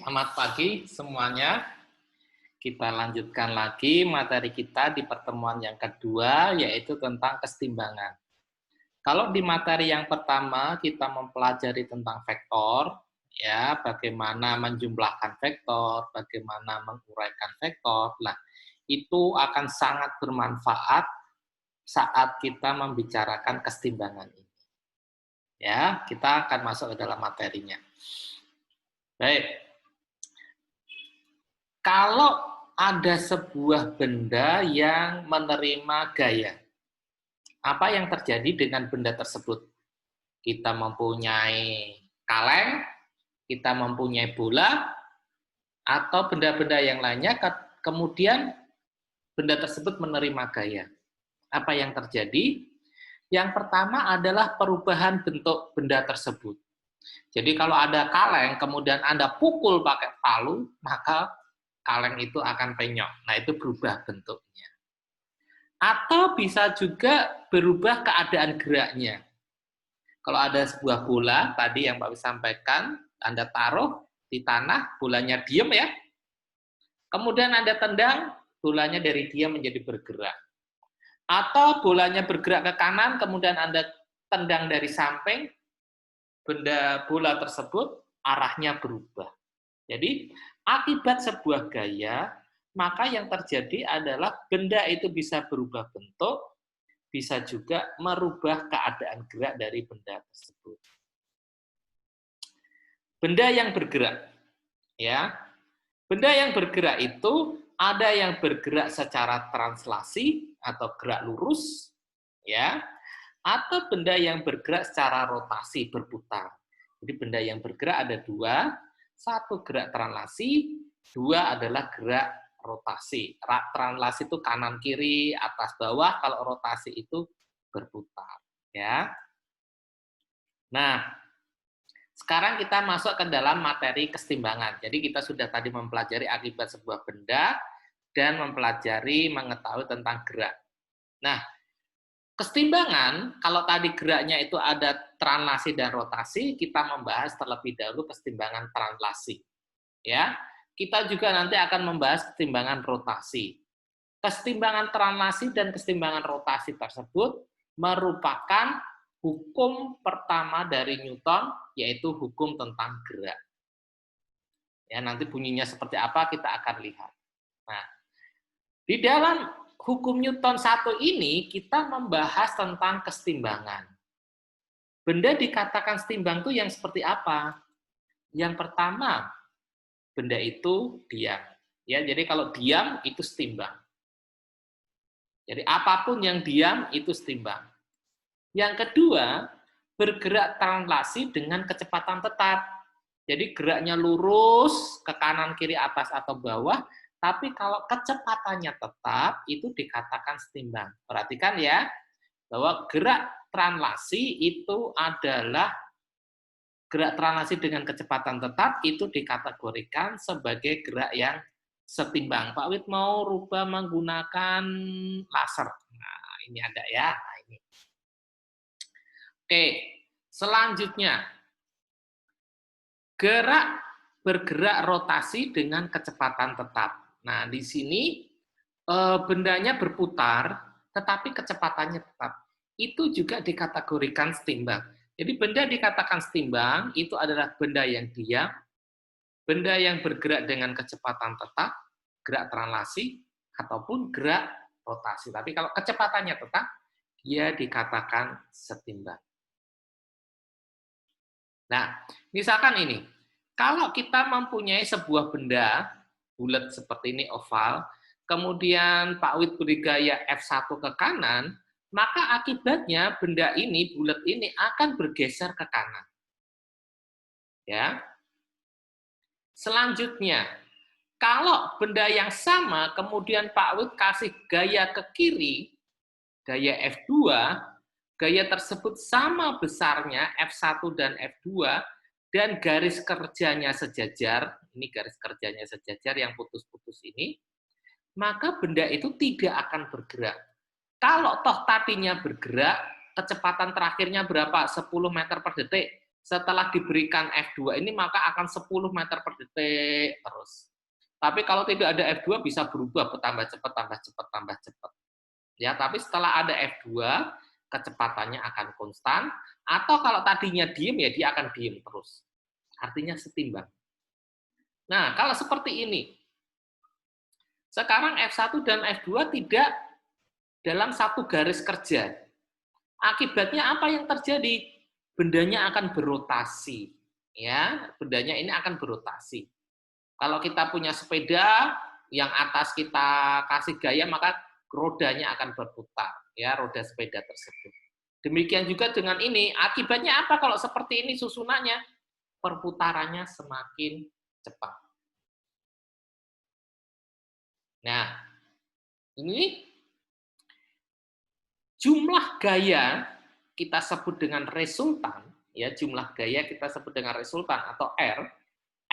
Selamat pagi semuanya. Kita lanjutkan lagi materi kita di pertemuan yang kedua, yaitu tentang kesetimbangan. Kalau di materi yang pertama kita mempelajari tentang vektor, ya, bagaimana menjumlahkan vektor, bagaimana menguraikan vektor. Nah, itu akan sangat bermanfaat saat kita membicarakan kesetimbangan ini. Ya, kita akan masuk ke dalam materinya. Baik. Kalau ada sebuah benda yang menerima gaya, apa yang terjadi dengan benda tersebut? Kita mempunyai kaleng, kita mempunyai bola, atau benda-benda yang lainnya, kemudian benda tersebut menerima gaya. Apa yang terjadi? Yang pertama adalah perubahan bentuk benda tersebut. Jadi kalau ada kaleng, kemudian Anda pukul pakai palu, maka kaleng itu akan penyok. Nah, itu berubah bentuknya. Atau bisa juga berubah keadaan geraknya. Kalau ada sebuah bola, tadi yang Pak Wis sampaikan, Anda taruh di tanah, bolanya diam ya. Kemudian Anda tendang, bolanya dari diam menjadi bergerak. Atau bolanya bergerak ke kanan, kemudian Anda tendang dari samping, benda bola tersebut arahnya berubah. Jadi, akibat sebuah gaya, maka yang terjadi adalah benda itu bisa berubah bentuk, bisa juga merubah keadaan gerak dari benda tersebut. Benda yang bergerak, ya. Benda yang bergerak itu ada yang bergerak secara translasi atau gerak lurus, ya, atau benda yang bergerak secara rotasi, berputar. Jadi benda yang bergerak ada dua, satu gerak translasi, dua adalah gerak rotasi. Translasi itu kanan kiri, atas bawah, kalau rotasi itu berputar, ya. Nah, sekarang kita masuk ke dalam materi kesetimbangan. Jadi kita sudah tadi mempelajari akibat sebuah benda dan mempelajari mengetahui tentang gerak. Nah, kesetimbangan, kalau tadi geraknya itu ada translasi dan rotasi, kita membahas terlebih dahulu kesetimbangan translasi. Ya, kita juga nanti akan membahas kesetimbangan rotasi. Kesetimbangan translasi dan kesetimbangan rotasi tersebut merupakan hukum pertama dari Newton, yaitu hukum tentang gerak. Ya, nanti bunyinya seperti apa kita akan lihat. Nah, di dalam hukum Newton 1 ini kita membahas tentang kesetimbangan. Benda dikatakan setimbang itu yang seperti apa? Yang pertama, benda itu diam. Ya, jadi kalau diam itu setimbang. Jadi apapun yang diam itu setimbang. Yang kedua, bergerak translasi dengan kecepatan tetap. Jadi geraknya lurus ke kanan, kiri, atas atau bawah, tapi kalau kecepatannya tetap itu dikatakan setimbang. Perhatikan ya, bahwa gerak translasi itu adalah gerak translasi dengan kecepatan tetap itu dikategorikan sebagai gerak yang setimbang. Pak Wid mau rubah menggunakan laser. Nah, ini ada ya. Nah, ini. Oke, selanjutnya bergerak rotasi dengan kecepatan tetap. Nah, di sini bendanya berputar, tetapi kecepatannya tetap. Itu juga dikategorikan setimbang. Jadi benda dikatakan setimbang itu adalah benda yang diam, benda yang bergerak dengan kecepatan tetap, gerak translasi, ataupun gerak rotasi. Tapi kalau kecepatannya tetap, dia dikatakan setimbang. Nah, misalkan ini, kalau kita mempunyai sebuah benda, bulat seperti ini, oval, kemudian Pak Wid beri gaya F1 ke kanan, maka akibatnya benda ini, bulat ini akan bergeser ke kanan. Ya. Selanjutnya, kalau benda yang sama, kemudian Pak Wid kasih gaya ke kiri, gaya F2, gaya tersebut sama besarnya F1 dan F2, dan garis kerjanya sejajar, ini garis kerjanya sejajar yang putus-putus ini, maka benda itu tidak akan bergerak. Kalau toh tadinya bergerak, kecepatan terakhirnya berapa? 10 meter per detik. setelah diberikan F2 ini maka akan 10 meter per detik terus. Tapi kalau tidak ada F2 bisa berubah tambah cepat, tambah cepat, tambah cepat. Ya, tapi setelah ada F2 kecepatannya akan konstan, atau kalau tadinya diem ya dia akan diem terus. Artinya setimbang. Nah, kalau seperti ini, sekarang F1 dan F2 tidak dalam satu garis kerja. Akibatnya apa yang terjadi? Bendanya akan berotasi. Ya, bendanya ini akan berotasi. Kalau kita punya sepeda yang atas kita kasih gaya, maka rodanya akan berputar, ya, roda sepeda tersebut. Demikian juga dengan ini, akibatnya apa kalau seperti ini susunannya? Perputarannya semakin cepat. Nah, ini jumlah gaya kita sebut dengan resultan, ya, jumlah gaya kita sebut dengan resultan atau R.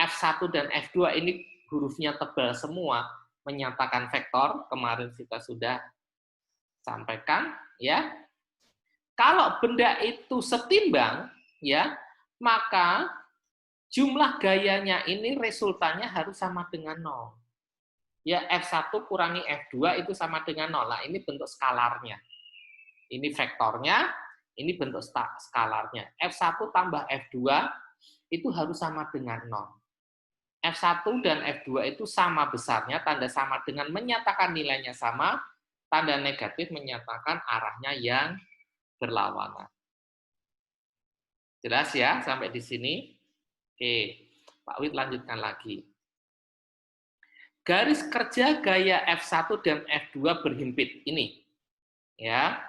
F1 dan F2 ini hurufnya tebal semua, menyatakan vektor, kemarin kita sudah sampaikan, ya. Kalau benda itu setimbang, ya, maka jumlah gayanya ini resultannya harus sama dengan 0. Ya, F1 kurangi F2 itu sama dengan 0. Nah, ini bentuk skalarnya. Ini vektornya, ini bentuk skalarnya. F1 tambah F2 itu harus sama dengan 0. F1 dan F2 itu sama besarnya, tanda sama dengan menyatakan nilainya sama, tanda negatif menyatakan arahnya yang berlawanan. Jelas ya sampai di sini? Oke, Pak Wid lanjutkan lagi. Garis kerja gaya F1 dan F2 berhimpit ini, ya,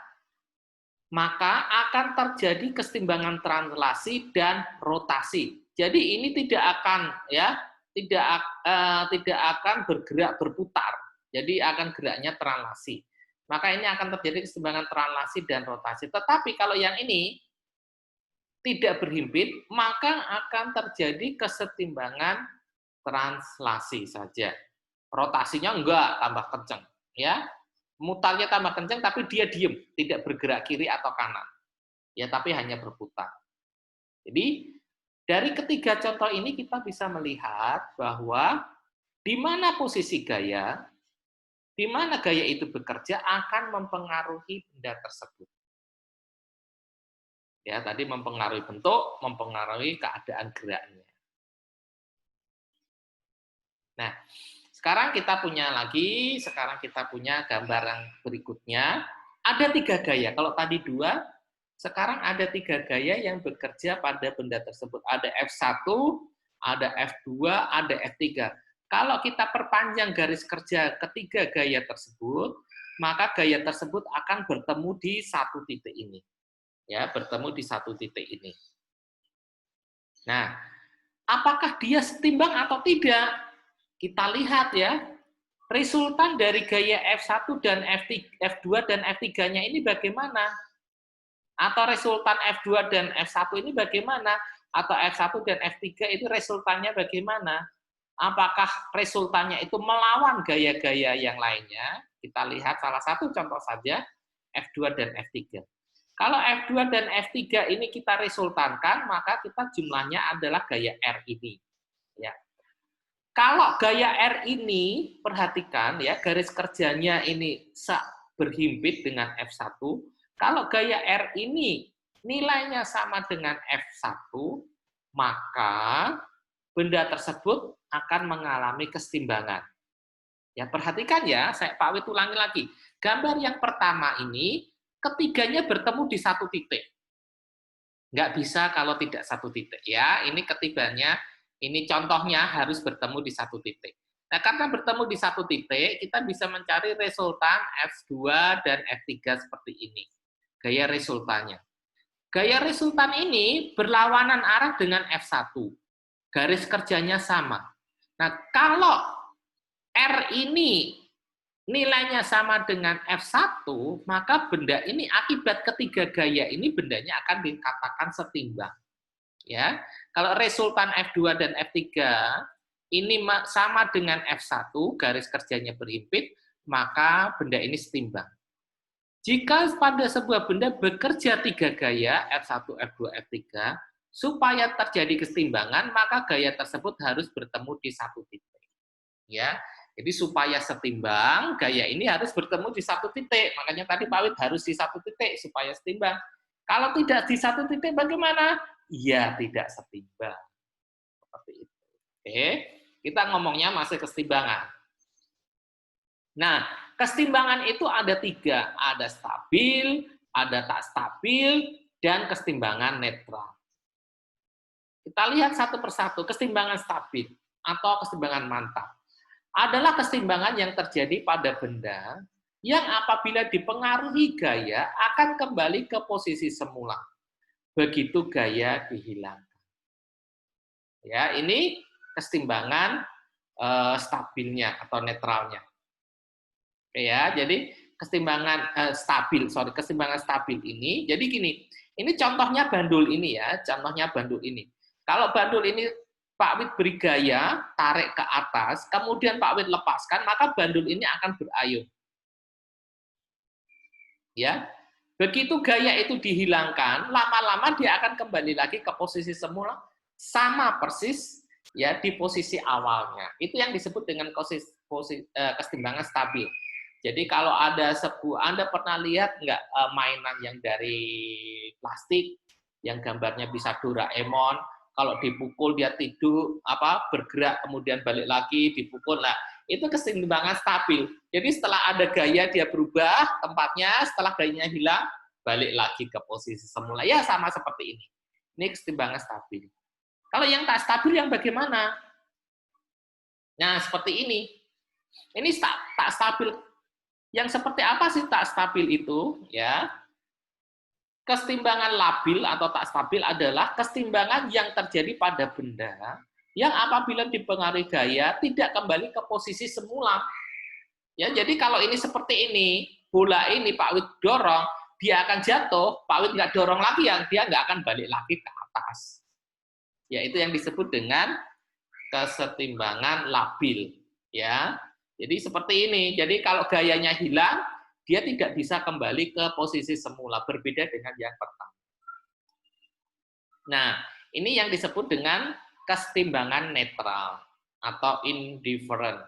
maka akan terjadi kesetimbangan translasi dan rotasi. Jadi ini tidak akan, ya, tidak akan bergerak berputar. Jadi akan geraknya translasi. Maka ini akan terjadi kesetimbangan translasi dan rotasi. Tetapi kalau yang ini tidak berhimpit, maka akan terjadi kesetimbangan translasi saja. Rotasinya enggak tambah kencang, ya. Mutarnya tambah kencang tapi dia diam, tidak bergerak kiri atau kanan. Ya, tapi hanya berputar. Jadi dari ketiga contoh ini kita bisa melihat bahwa di mana posisi gaya, di mana gaya itu bekerja akan mempengaruhi benda tersebut. Ya, tadi mempengaruhi bentuk, mempengaruhi keadaan geraknya. Nah, sekarang kita punya gambar yang berikutnya. Ada 3 gaya. Kalau tadi 2, sekarang ada 3 gaya yang bekerja pada benda tersebut. Ada F1, ada F2, ada F3. Kalau kita perpanjang garis kerja ketiga gaya tersebut, maka gaya tersebut akan bertemu di satu titik ini. Ya, bertemu di satu titik ini. Nah, apakah dia setimbang atau tidak? Kita lihat ya, resultan dari gaya F1 dan F2 dan F3-nya ini bagaimana? Atau resultan F2 dan F1 ini bagaimana? Atau F1 dan F3 itu resultannya bagaimana? Apakah resultannya itu melawan gaya-gaya yang lainnya? Kita lihat salah satu contoh saja, F2 dan F3. Kalau F2 dan F3 ini kita resultankan, maka kita jumlahnya adalah gaya R ini. Ya. Kalau gaya R ini, perhatikan ya, garis kerjanya ini berhimpit dengan F1. Kalau gaya R ini nilainya sama dengan F1, maka benda tersebut akan mengalami kesetimbangan. Ya, perhatikan ya, Pak Wid ulangi lagi. Gambar yang pertama ini, ketiganya bertemu di satu titik. Nggak bisa kalau tidak satu titik. Ya, ini ketibanya. Ini contohnya harus bertemu di satu titik. Nah, karena bertemu di satu titik, kita bisa mencari resultan F2 dan F3 seperti ini. Gaya resultannya. Gaya resultan ini berlawanan arah dengan F1. Garis kerjanya sama. Nah, kalau R ini nilainya sama dengan F1, maka benda ini akibat ketiga gaya ini bendanya akan dikatakan setimbang. Ya, kalau resultan F2 dan F3 ini sama dengan F1, garis kerjanya berhimpit, maka benda ini setimbang. Jika pada sebuah benda bekerja 3 gaya, F1, F2, F3, Supaya terjadi kesetimbangan, maka gaya tersebut harus bertemu di satu titik. Ya, jadi supaya setimbang, gaya ini harus bertemu di satu titik. Makanya tadi Pak Wid harus di satu titik supaya setimbang. Kalau tidak di satu titik bagaimana? Ya tidak setimbang. Seperti itu. Oke, kita ngomongnya masih kesetimbangan. Nah, kesetimbangan itu ada 3. Ada stabil, ada tak stabil, dan kesetimbangan netral. Kita lihat satu persatu. Kesetimbangan stabil atau kesetimbangan mantap adalah kesetimbangan yang terjadi pada benda yang apabila dipengaruhi gaya akan kembali ke posisi semula. Begitu gaya dihilangkan. Ya, ini kesetimbangan stabilnya atau netralnya. Ya, jadi kesetimbangan kesetimbangan stabil ini. Jadi gini, ini contohnya bandul ini ya, contohnya bandul ini. Kalau bandul ini Pak Wid beri gaya, tarik ke atas, kemudian Pak Wid lepaskan, maka bandul ini akan berayun. Ya, begitu gaya itu dihilangkan, lama-lama dia akan kembali lagi ke posisi semula, sama persis ya di posisi awalnya. Itu yang disebut dengan kesetimbangan stabil. Jadi kalau ada Anda pernah lihat nggak mainan yang dari plastik, yang gambarnya bisa Doraemon, kalau dipukul dia tidur, bergerak, kemudian balik lagi, dipukul, nah itu kesetimbangan stabil. Jadi setelah ada gaya dia berubah tempatnya, setelah gayanya hilang, balik lagi ke posisi semula. Ya sama seperti ini. Ini kesetimbangan stabil. Kalau yang tak stabil yang bagaimana? Nah seperti ini. Ini tak stabil. Yang seperti apa sih tak stabil itu? Ya, kesetimbangan labil atau tak stabil adalah kesetimbangan yang terjadi pada benda yang apabila dipengaruhi gaya tidak kembali ke posisi semula. Ya, jadi kalau ini seperti ini, bola ini Pak Wid dorong, dia akan jatuh, Pak Wid nggak dorong lagi, dia nggak akan balik lagi ke atas. Ya, itu yang disebut dengan kesetimbangan labil. Ya, jadi seperti ini. Jadi kalau gayanya hilang, dia tidak bisa kembali ke posisi semula, berbeda dengan yang pertama. Nah, ini yang disebut dengan kesetimbangan netral atau indifferent.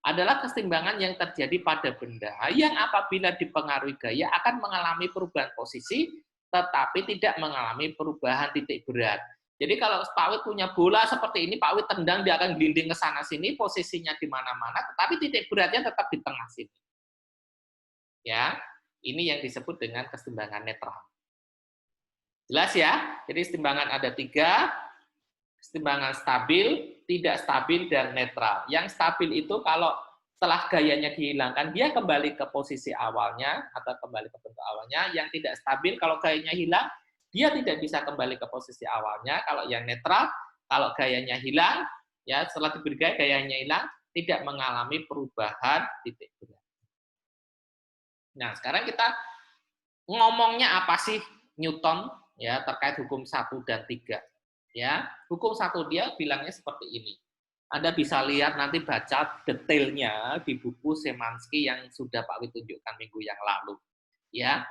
Adalah kesetimbangan yang terjadi pada benda yang apabila dipengaruhi gaya akan mengalami perubahan posisi, tetapi tidak mengalami perubahan titik berat. Jadi kalau Pak Wid punya bola seperti ini, Pak Wid tendang, dia akan gelinding ke sana-sini, posisinya di mana-mana, tetapi titik beratnya tetap di tengah sini. Ya, ini yang disebut dengan kesetimbangan netral. Jelas ya? Jadi kesetimbangan ada 3, kesetimbangan stabil, tidak stabil, dan netral. Yang stabil itu kalau setelah gayanya dihilangkan, dia kembali ke posisi awalnya atau kembali ke bentuk awalnya. Yang tidak stabil, kalau gayanya hilang, dia tidak bisa kembali ke posisi awalnya. Kalau yang netral, kalau gayanya hilang, ya setelah diberi gaya, gayanya hilang, tidak mengalami perubahan titik berat. Nah, sekarang kita ngomongnya apa sih Newton ya terkait hukum 1 dan 3. Ya, hukum 1 dia bilangnya seperti ini. Anda bisa lihat nanti baca detailnya di buku Szymanski yang sudah Pak Wid tunjukkan minggu yang lalu. Ya.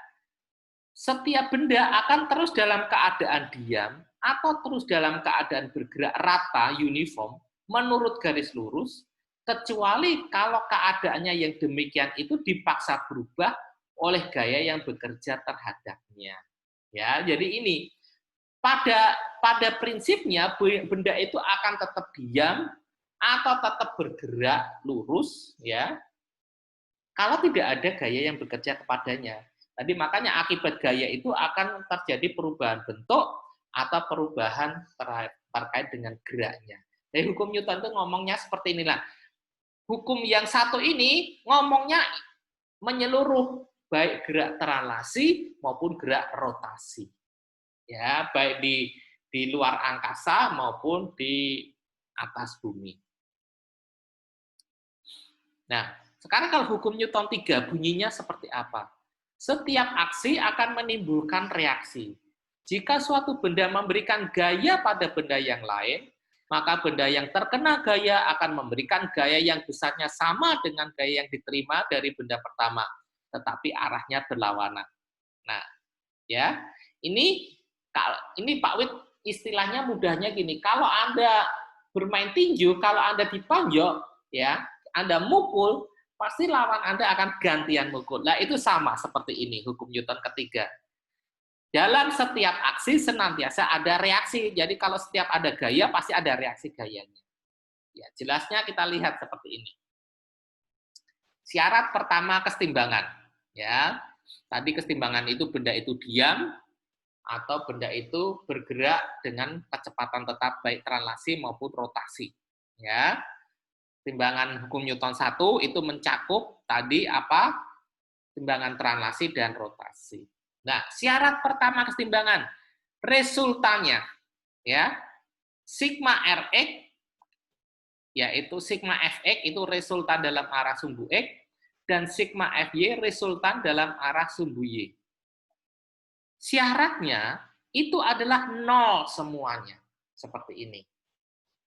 Setiap benda akan terus dalam keadaan diam atau terus dalam keadaan bergerak rata uniform menurut garis lurus, kecuali kalau keadaannya yang demikian itu dipaksa berubah oleh gaya yang bekerja terhadapnya. Ya, jadi ini pada prinsipnya benda itu akan tetap diam atau tetap bergerak lurus, ya, kalau tidak ada gaya yang bekerja kepadanya. Tadi makanya akibat gaya itu akan terjadi perubahan bentuk atau perubahan terkait dengan geraknya. Jadi hukum Newton itu ngomongnya seperti inilah. Hukum yang satu ini ngomongnya menyeluruh, baik gerak translasi maupun gerak rotasi. Ya, baik di luar angkasa maupun di atas bumi. Nah, sekarang kalau hukum Newton 3 bunyinya seperti apa? Setiap aksi akan menimbulkan reaksi. Jika suatu benda memberikan gaya pada benda yang lain, maka benda yang terkena gaya akan memberikan gaya yang besarnya sama dengan gaya yang diterima dari benda pertama, tetapi arahnya berlawanan. Nah, ya, ini Pak Wid istilahnya mudahnya gini, kalau Anda bermain tinju, kalau Anda dipanjok, ya, Anda mukul, pasti lawan Anda akan gantian mukul. Nah, itu sama seperti ini, hukum Newton ketiga. Dalam setiap aksi senantiasa ada reaksi. Jadi kalau setiap ada gaya, pasti ada reaksi gayanya. Ya, jelasnya kita lihat seperti ini. Syarat pertama kesetimbangan. Ya, tadi kesetimbangan itu benda itu diam, atau benda itu bergerak dengan kecepatan tetap baik translasi maupun rotasi. Ya. Timbangan hukum Newton 1 itu mencakup tadi apa? Timbangan translasi dan rotasi. Nah, syarat pertama kesetimbangan, resultannya ya. Sigma Rx yaitu sigma Fx itu resultan dalam arah sumbu X dan sigma Fy resultan dalam arah sumbu Y. Syaratnya itu adalah nol semuanya. Seperti ini.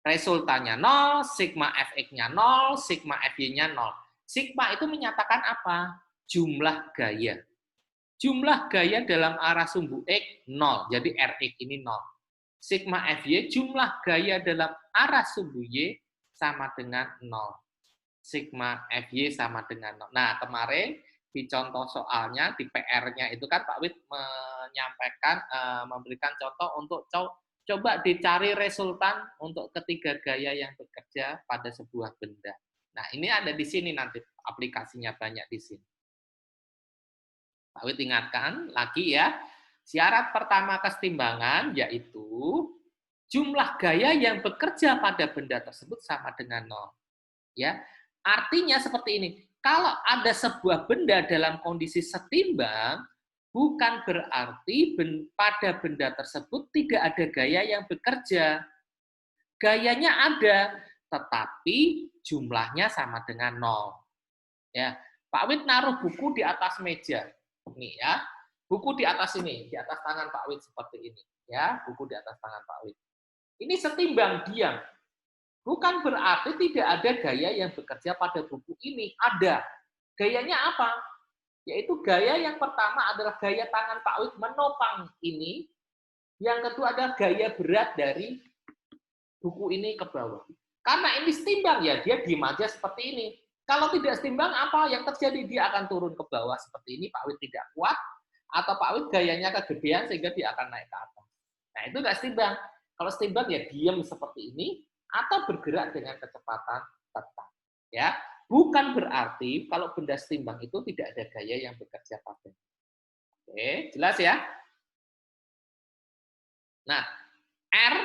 Resultannya 0, sigma Fx-nya 0, sigma Fy-nya 0. Sigma itu menyatakan apa? Jumlah gaya. Jumlah gaya dalam arah sumbu X 0, jadi Rx ini 0. Sigma Fy jumlah gaya dalam arah sumbu Y sama dengan 0. Sigma Fy sama dengan 0. Nah, kemarin di contoh soalnya, di PR-nya itu kan Pak Wid menyampaikan, memberikan contoh untuk coba dicari resultan untuk ketiga gaya yang bekerja pada sebuah benda. Nah, ini ada di sini nanti aplikasinya banyak di sini. Pak Wid ingatkan lagi ya, syarat pertama kesetimbangan yaitu jumlah gaya yang bekerja pada benda tersebut sama dengan 0. Ya, artinya seperti ini. Kalau ada sebuah benda dalam kondisi setimbang, bukan berarti pada benda tersebut tidak ada gaya yang bekerja. Gayanya ada, tetapi jumlahnya sama dengan 0. Ya, Pak Wid naruh buku di atas meja. Nih ya, buku di atas ini, di atas tangan Pak Wid seperti ini. Ya, buku di atas tangan Pak Wid. Ini setimbang diam. Bukan berarti tidak ada gaya yang bekerja pada buku ini. Ada. Gayanya apa? Yaitu gaya yang pertama adalah gaya tangan Pak Wid menopang ini. Yang kedua adalah gaya berat dari buku ini ke bawah. Karena ini setimbang ya, dia diam aja seperti ini. Kalau tidak setimbang apa yang terjadi? Dia akan turun ke bawah seperti ini. Pak Wid tidak kuat, atau Pak Wid gayanya kegedean sehingga dia akan naik ke atas. Nah, itu nggak setimbang. Kalau setimbang ya diam seperti ini, atau bergerak dengan kecepatan tetap. Ya, bukan berarti kalau benda setimbang itu tidak ada gaya yang bekerja padanya. Oke, jelas ya? Nah, R,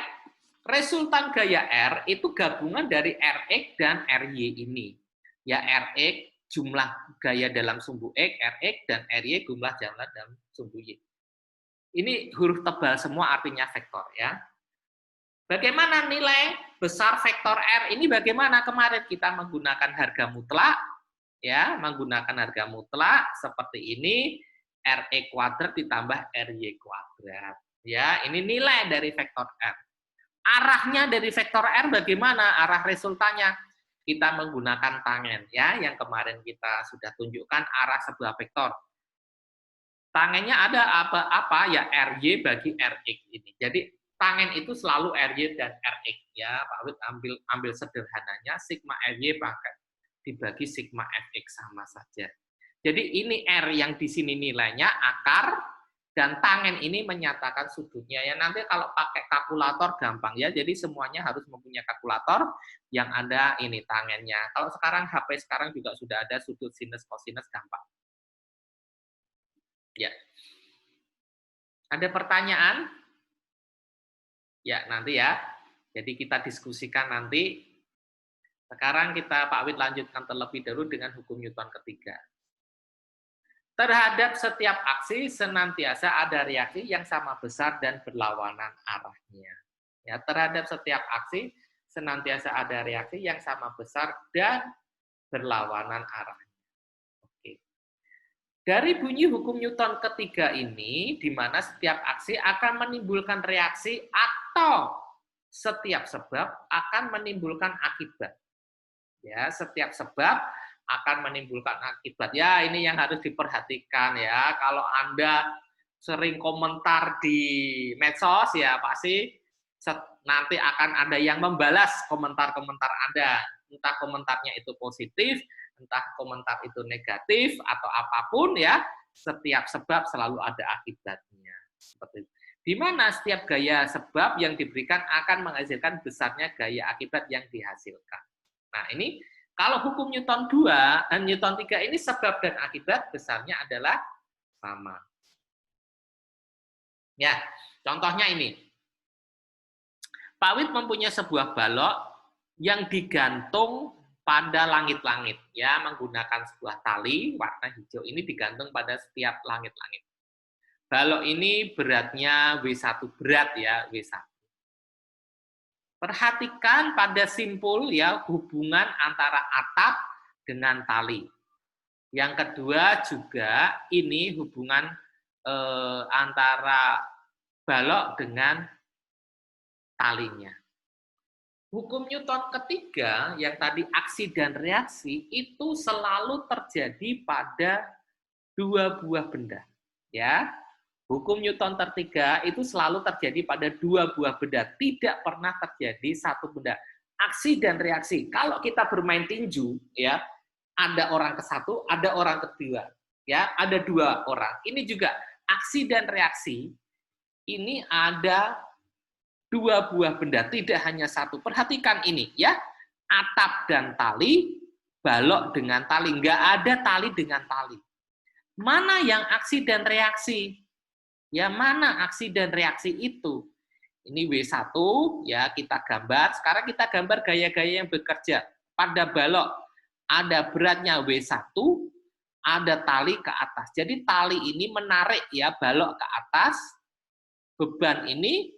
resultan gaya R itu gabungan dari Rx dan Ry ini. Ya, Rx jumlah gaya dalam sumbu X, Rx, dan Ry jumlah jumlah dalam sumbu Y. Ini huruf tebal semua artinya vektor ya. Bagaimana nilai besar vektor R ini? Bagaimana kemarin kita menggunakan harga mutlak, ya, menggunakan harga mutlak seperti ini, RE kuadrat ditambah RY kuadrat. Ya, ini nilai dari vektor R. Arahnya dari vektor R bagaimana? Arah resultannya kita menggunakan tangen, ya, yang kemarin kita sudah tunjukkan arah sebuah vektor. Tangennya ada apa? Ya RY bagi RX ini. Jadi tangen itu selalu Ry dan Rx ya, Pak Wid ambil sederhananya sigma Ry dibagi sigma Fx sama saja. Jadi ini R yang di sini nilainya akar dan tangen ini menyatakan sudutnya ya. Nanti kalau pakai kalkulator gampang ya. Jadi semuanya harus mempunyai kalkulator yang ada ini tangennya. Kalau sekarang HP sekarang juga sudah ada sudut sinus kosinus gampang. Ya. Ada pertanyaan? Ya, nanti ya. Jadi kita diskusikan nanti. Sekarang kita Pak Wid lanjutkan terlebih dahulu dengan hukum Newton ketiga. Terhadap setiap aksi senantiasa ada reaksi yang sama besar dan berlawanan arahnya. Ya, terhadap setiap aksi senantiasa ada reaksi yang sama besar dan berlawanan arahnya. Oke. Dari bunyi hukum Newton ketiga ini, di mana setiap aksi akan menimbulkan reaksi atau setiap sebab akan menimbulkan akibat. Ya, setiap sebab akan menimbulkan akibat. Ya, ini yang harus diperhatikan ya. Kalau Anda sering komentar di medsos ya pasti nanti akan ada yang membalas komentar-komentar Anda. Entah komentarnya itu positif, entah komentar itu negatif, atau apapun ya, setiap sebab selalu ada akibatnya. Seperti itu. Di mana setiap gaya sebab yang diberikan akan menghasilkan besarnya gaya akibat yang dihasilkan. Nah, ini kalau hukum Newton 2 dan Newton 3 ini sebab dan akibat besarnya adalah sama. Ya, contohnya ini. Pak Wid mempunyai sebuah balok yang digantung pada langit-langit, ya, menggunakan sebuah tali warna hijau ini digantung pada setiap langit-langit. Balok ini beratnya W1, berat ya, W1. Perhatikan pada simpul ya, hubungan antara atap dengan tali. Yang kedua juga ini hubungan antara balok dengan talinya. Hukum Newton ketiga yang tadi aksi dan reaksi itu selalu terjadi pada dua buah benda, ya. Hukum Newton ketiga itu selalu terjadi pada dua buah benda, tidak pernah terjadi satu benda. Aksi dan reaksi. Kalau kita bermain tinju, ya, ada orang ke satu, ada orang kedua, ya, ada dua orang. Ini juga aksi dan reaksi. Ini ada dua buah benda, tidak hanya satu. Perhatikan ini, ya, atap dan tali, balok dengan tali. Nggak ada tali dengan tali. Mana yang aksi dan reaksi? Ya, mana aksi dan reaksi itu? Ini W1, ya, kita gambar. Sekarang kita gambar gaya-gaya yang bekerja. Pada balok, ada beratnya W1, ada tali ke atas. Jadi tali ini menarik ya balok ke atas, beban ini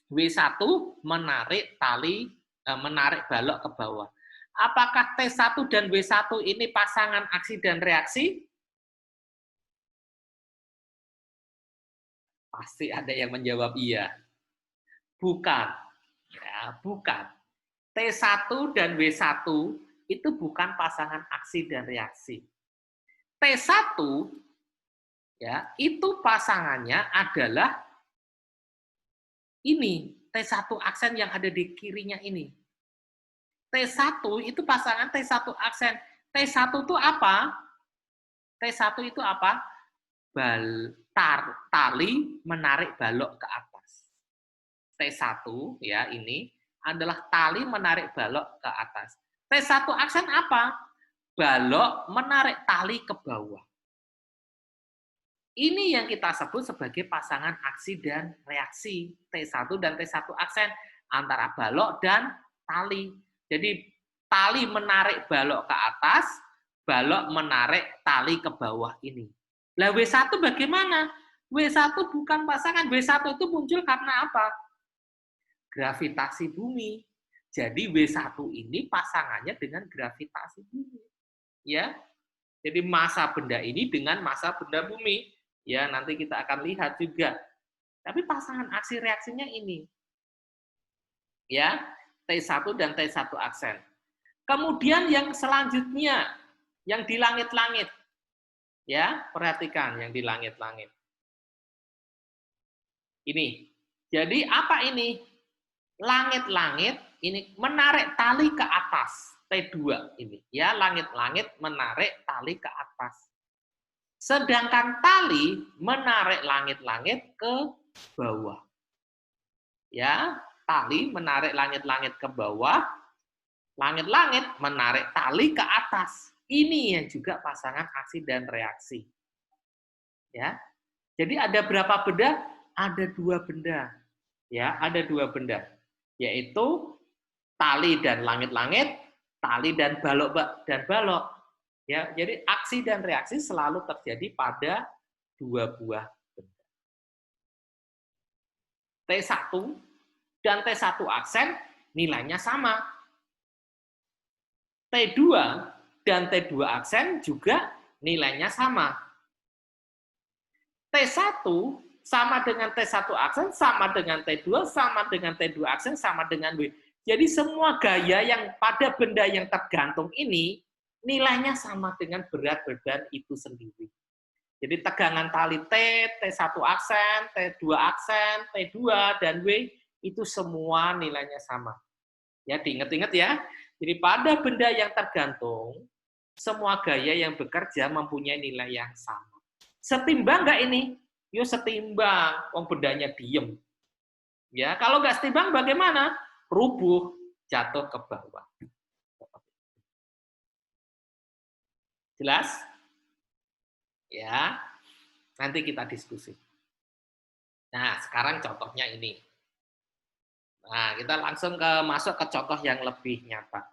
W1 menarik tali, menarik balok ke bawah. Apakah T1 dan W1 ini pasangan aksi dan reaksi? Pasti ada yang menjawab iya. Bukan. Ya, bukan. T1 dan W1 itu bukan pasangan aksi dan reaksi. T1 ya, itu pasangannya adalah ini, T1 aksen yang ada di kirinya ini. T1 itu pasangan T1 aksen. T1 itu apa? T1 itu apa? Tali menarik balok ke atas. T1 ya ini adalah tali menarik balok ke atas. T1 aksen apa? Balok menarik tali ke bawah. Ini yang kita sebut sebagai pasangan aksi dan reaksi. T1 dan T1 aksen antara balok dan tali. Jadi tali menarik balok ke atas, balok menarik tali ke bawah ini. Lah W1 bagaimana? W1 bukan pasangan. W1 itu muncul karena apa? Gravitasi bumi. Jadi W1 ini pasangannya dengan gravitasi bumi. Ya. Jadi massa benda ini dengan massa benda bumi. Ya, nanti kita akan lihat juga. Tapi pasangan aksi reaksinya ini. Ya, T1 dan T1 aksen. Kemudian yang selanjutnya, yang di langit-langit. Ya, perhatikan yang di langit-langit. Ini. Jadi apa ini? Langit-langit ini menarik tali ke atas. T2 ini. Ya, langit-langit menarik tali ke atas. Sedangkan tali menarik langit-langit ke bawah. Ya, tali menarik langit-langit ke bawah, langit-langit menarik tali ke atas. Ini yang juga pasangan aksi dan reaksi. Ya. Jadi ada berapa benda? Ada dua benda. Ya, ada dua benda. Yaitu tali dan langit-langit, tali dan balok dan balok. Ya, jadi aksi dan reaksi selalu terjadi pada dua buah benda. T1 dan T1 aksen nilainya sama. T2 dan T2 aksen juga nilainya sama. T1 sama dengan T1 aksen, sama dengan T2, sama dengan T2 aksen, sama dengan W. Jadi semua gaya yang pada benda yang tergantung ini nilainya sama dengan berat badan itu sendiri. Jadi tegangan tali T1 aksen, T2 aksen, T2, dan W itu semua nilainya sama. Ya, diingat-ingat ya. Jadi pada benda yang tergantung, semua gaya yang bekerja mempunyai nilai yang sama. Setimbang nggak ini? Yo setimbang, wong bendanya diem. Ya, kalau nggak setimbang bagaimana? Rubuh, jatuh ke bawah. Jelas? Ya, nanti kita diskusi. Nah, sekarang contohnya ini. Nah, kita langsung masuk ke contoh yang lebih nyata.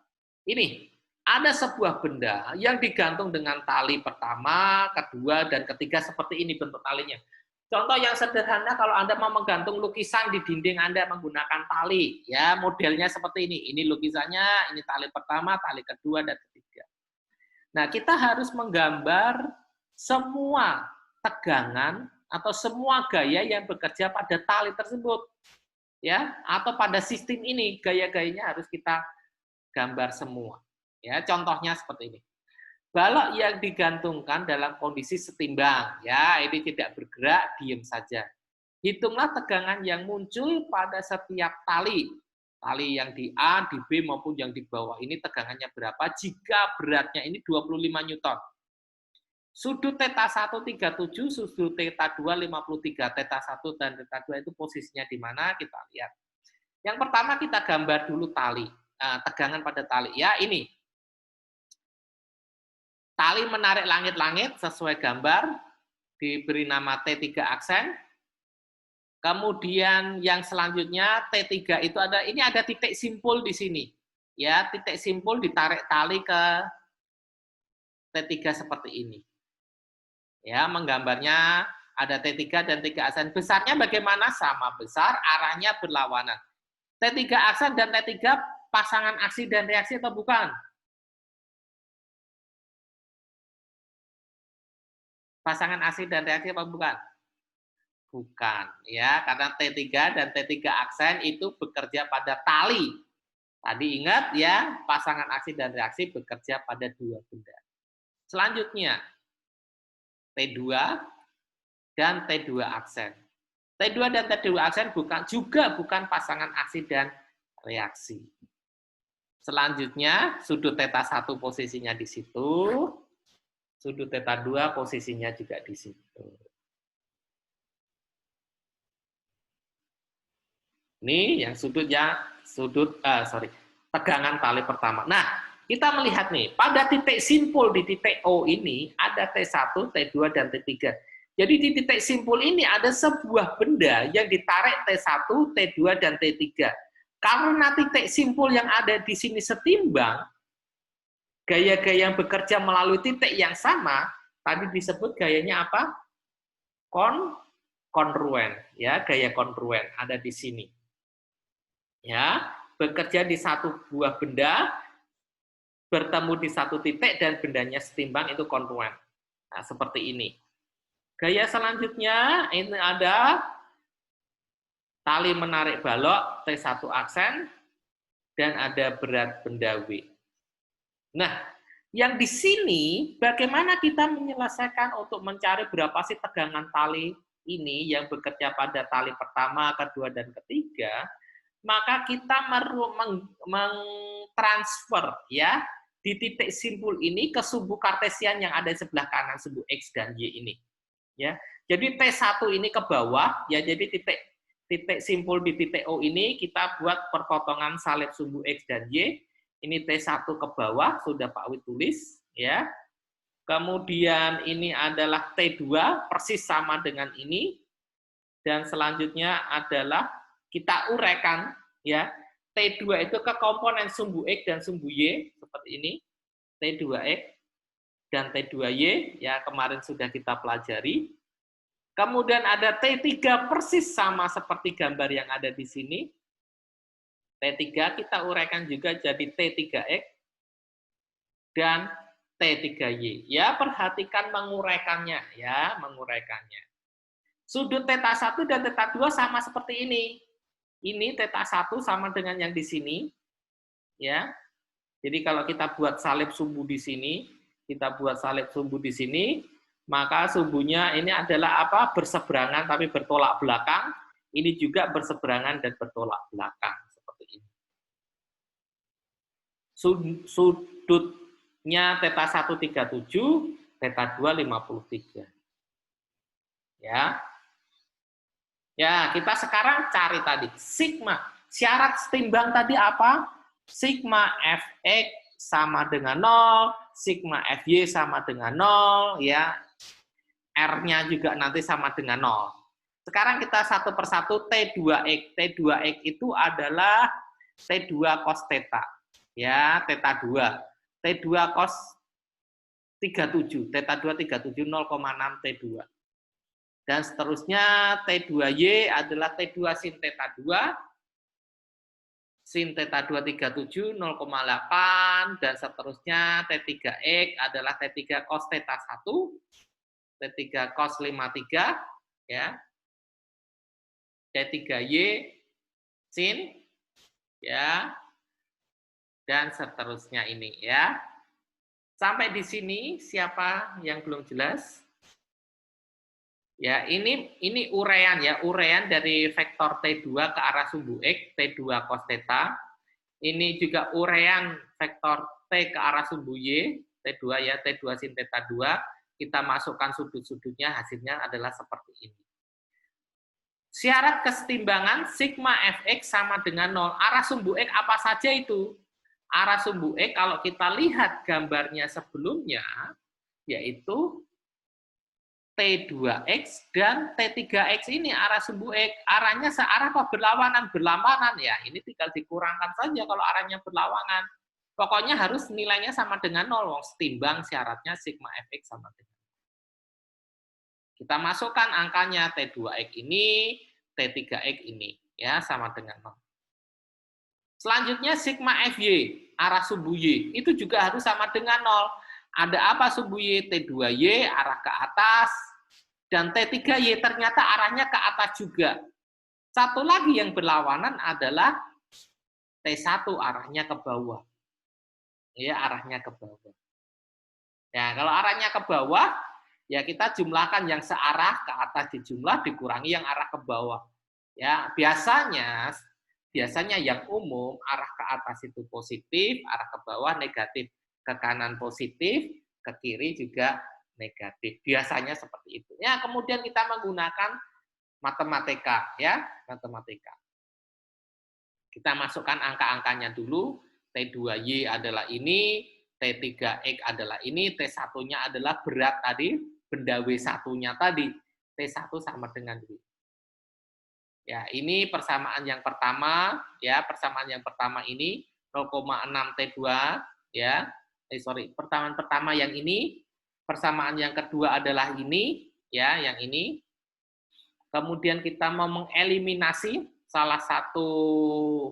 Ini, ada sebuah benda yang digantung dengan tali pertama, kedua, dan ketiga seperti ini bentuk talinya. Contoh yang sederhana kalau Anda mau menggantung lukisan di dinding Anda menggunakan tali, ya modelnya seperti ini. Ini lukisannya, ini tali pertama, tali kedua, dan ketiga. Nah, kita harus menggambar semua tegangan atau semua gaya yang bekerja pada tali tersebut. Ya, atau pada sistem ini gaya-gayanya harus kita gambar semua. Ya, contohnya seperti ini. Balok yang digantungkan dalam kondisi setimbang, ya, ini tidak bergerak, diam saja. Hitunglah tegangan yang muncul pada setiap tali. Tali yang di A, di B maupun yang di bawah ini tegangannya berapa jika beratnya ini 25 Newton. Sudut theta 1 37, sudut theta 2 53. Theta 1 dan theta 2 itu posisinya di mana? Kita lihat. Yang pertama kita gambar dulu tali. Tegangan pada tali. Ya, ini. Tali menarik langit-langit sesuai gambar. Diberi nama T3 aksen. Kemudian yang selanjutnya T3 itu ini ada titik simpul di sini. Ya, titik simpul ditarik tali ke T3 seperti ini. Ya, menggambarnya ada T3 dan 3 aksen. Besarnya bagaimana? Sama besar, arahnya berlawanan. T3 aksen dan T3 pasangan aksi dan reaksi atau bukan? Pasangan aksi dan reaksi apa bukan? Bukan, ya, karena T3 dan T3 aksen itu bekerja pada tali. Tadi ingat ya, pasangan aksi dan reaksi bekerja pada dua benda. Selanjutnya, T2 dan T2 aksen. T2 dan T2 aksen bukan pasangan aksi dan reaksi. Selanjutnya, sudut theta 1 posisinya di situ, sudut theta 2 posisinya juga di situ. Ini yang tegangan tali pertama. Nah, kita melihat nih, pada titik simpul di titik O ini ada T1, T2, dan T3. Jadi di titik simpul ini ada sebuah benda yang ditarik T1, T2, dan T3. Karena titik simpul yang ada di sini setimbang, gaya-gaya yang bekerja melalui titik yang sama, tadi disebut gayanya apa? Kongruen, ya, gaya kongruen ada di sini. Ya, bekerja di satu buah benda, bertemu di satu titik dan bendanya setimbang itu kongruen. Nah, seperti ini. Gaya selanjutnya ini ada tali menarik balok T1 aksen dan ada berat benda W. Nah, yang di sini bagaimana kita menyelesaikan untuk mencari berapa sih tegangan tali ini yang bekerja pada tali pertama, kedua, dan ketiga, maka kita mengtransfer ya di titik simpul ini ke sumbu kartesian yang ada di sebelah kanan sumbu X dan Y ini. Ya. Jadi T1 ini ke bawah, ya jadi titik simpul di titik O ini kita buat perpotongan salib sumbu X dan Y. Ini T1 ke bawah, sudah Pak Wi tulis, ya. Kemudian ini adalah T2, persis sama dengan ini. Dan selanjutnya adalah kita uraikan, ya. T2 itu ke komponen sumbu X dan sumbu Y, seperti ini. T2X dan T2Y, ya kemarin sudah kita pelajari. Kemudian ada T3 persis sama seperti gambar yang ada di sini. T3 kita uraikan juga jadi T3X dan T3Y. Ya, perhatikan menguraikannya, ya, menguraikannya. Sudut theta 1 dan theta 2 sama seperti ini. Ini theta 1 sama dengan yang di sini. Ya. Jadi kalau kita buat salib sumbu di sini, kita buat salib sumbu di sini, maka sumbunya ini adalah apa? Berseberangan tapi bertolak belakang. ini juga berseberangan dan bertolak belakang seperti ini. Sudutnya theta 1 37, theta 2 53. Ya. Ya, kita sekarang cari tadi sigma. Syarat setimbang tadi apa? Sigma Fx sama dengan 0, sigma Fy sama dengan 0, ya. R-nya juga nanti sama dengan 0. Sekarang kita satu persatu T2X. T2X itu adalah T2 cos theta. Ya, theta 2. T2 cos 37, theta 2 37, 0,6 T2. Dan seterusnya T2Y adalah T2 sin theta 2, sin theta 237, 0,8, dan seterusnya T3X adalah T3 cos theta 1, T3 cos 53, ya, T3Y sin, ya, dan seterusnya ini, ya. Sampai di sini siapa yang belum jelas? Ya, ini urean ya, urean dari vektor T2 ke arah sumbu X, T2 cos theta. Ini juga urean vektor T ke arah sumbu Y, T2 ya, T2 sin theta 2. Kita masukkan sudut-sudutnya, hasilnya adalah seperti ini. Syarat kesetimbangan sigma Fx sama dengan 0. Arah sumbu X apa saja itu? Arah sumbu X kalau kita lihat gambarnya sebelumnya, yaitu T2X dan T3X ini arah sumbu X. Arahnya searah apa berlawanan? Berlawanan ya, ini tinggal dikurangkan saja kalau arahnya berlawanan. Pokoknya harus nilainya sama dengan 0. Setimbang syaratnya sigma Fx sama dengan 0. Kita masukkan angkanya T2X ini, T3X ini. Ya, sama dengan 0. Selanjutnya sigma Fy, arah sumbu Y. Itu juga harus sama dengan 0. Ada apa sumbu Y? T2Y arah ke atas, dan T3Y ternyata arahnya ke atas juga. Satu lagi yang berlawanan adalah T1 arahnya ke bawah. Ya, arahnya ke bawah. Ya, kalau arahnya ke bawah, ya kita jumlahkan yang searah ke atas dijumlah, dikurangi yang arah ke bawah. Ya, biasanya yang umum arah ke atas itu positif, arah ke bawah negatif. Ke kanan positif, ke kiri juga negatif. Biasanya seperti itu. Ya, kemudian kita menggunakan matematika, ya, matematika. Kita masukkan angka-angkanya dulu. T2Y adalah ini, T3X adalah ini, T1-nya adalah berat tadi, benda W1-nya tadi. T1 sama dengan W. Ya, ini persamaan yang pertama, ya, persamaan yang pertama ini 0,6 T2, ya. Persamaan pertama yang ini, persamaan yang kedua adalah ini, ya, yang ini. Kemudian kita mau mengeliminasi salah satu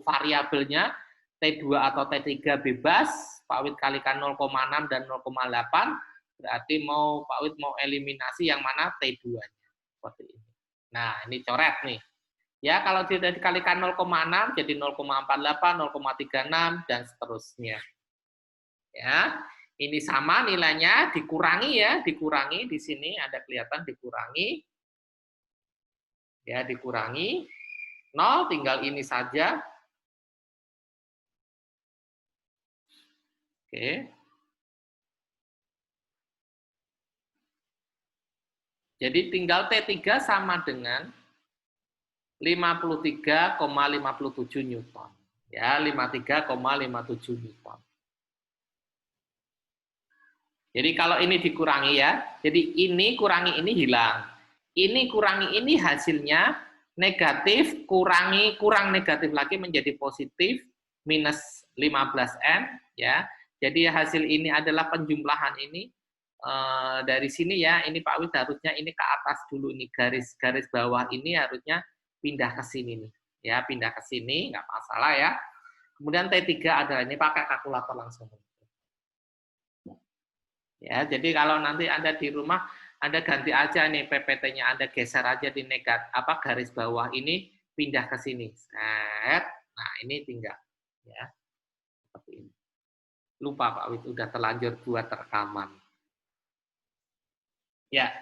variabelnya, T2 atau T3 bebas, Pak Wid kalikan 0,6 dan 0,8, berarti Pak Wid mau eliminasi yang mana T2-nya. Seperti ini. Nah, ini coret nih. Ya, kalau tidak dikalikan 0,6 jadi 0,48, 0,36 dan seterusnya. Ya, ini sama nilainya dikurangi ya, dikurangi di sini ada kelihatan dikurangi. Ya, dikurangi 0 tinggal ini saja. Oke. Jadi tinggal T3 sama dengan 53,57 Newton. Ya, 53,57 Newton. Jadi kalau ini dikurangi ya, jadi ini kurangi ini hilang. Ini kurangi ini hasilnya negatif, kurang negatif lagi menjadi positif, minus 15N. Ya. Jadi hasil ini adalah penjumlahan ini. Dari sini ya, ini Pak Wid harusnya ini ke atas dulu, ini garis bawah ini harusnya pindah ke sini nih. Ya, pindah ke sini, nggak masalah ya. Kemudian T3 adalah ini pakai kalkulator langsung. Ya, jadi kalau nanti Anda di rumah, Anda ganti aja nih PPT-nya, Anda geser aja di garis bawah ini, pindah ke sini. Set. Nah, ini tinggal. Ya, seperti ini. Lupa Pak Wid, udah terlanjur buat rekaman. Ya.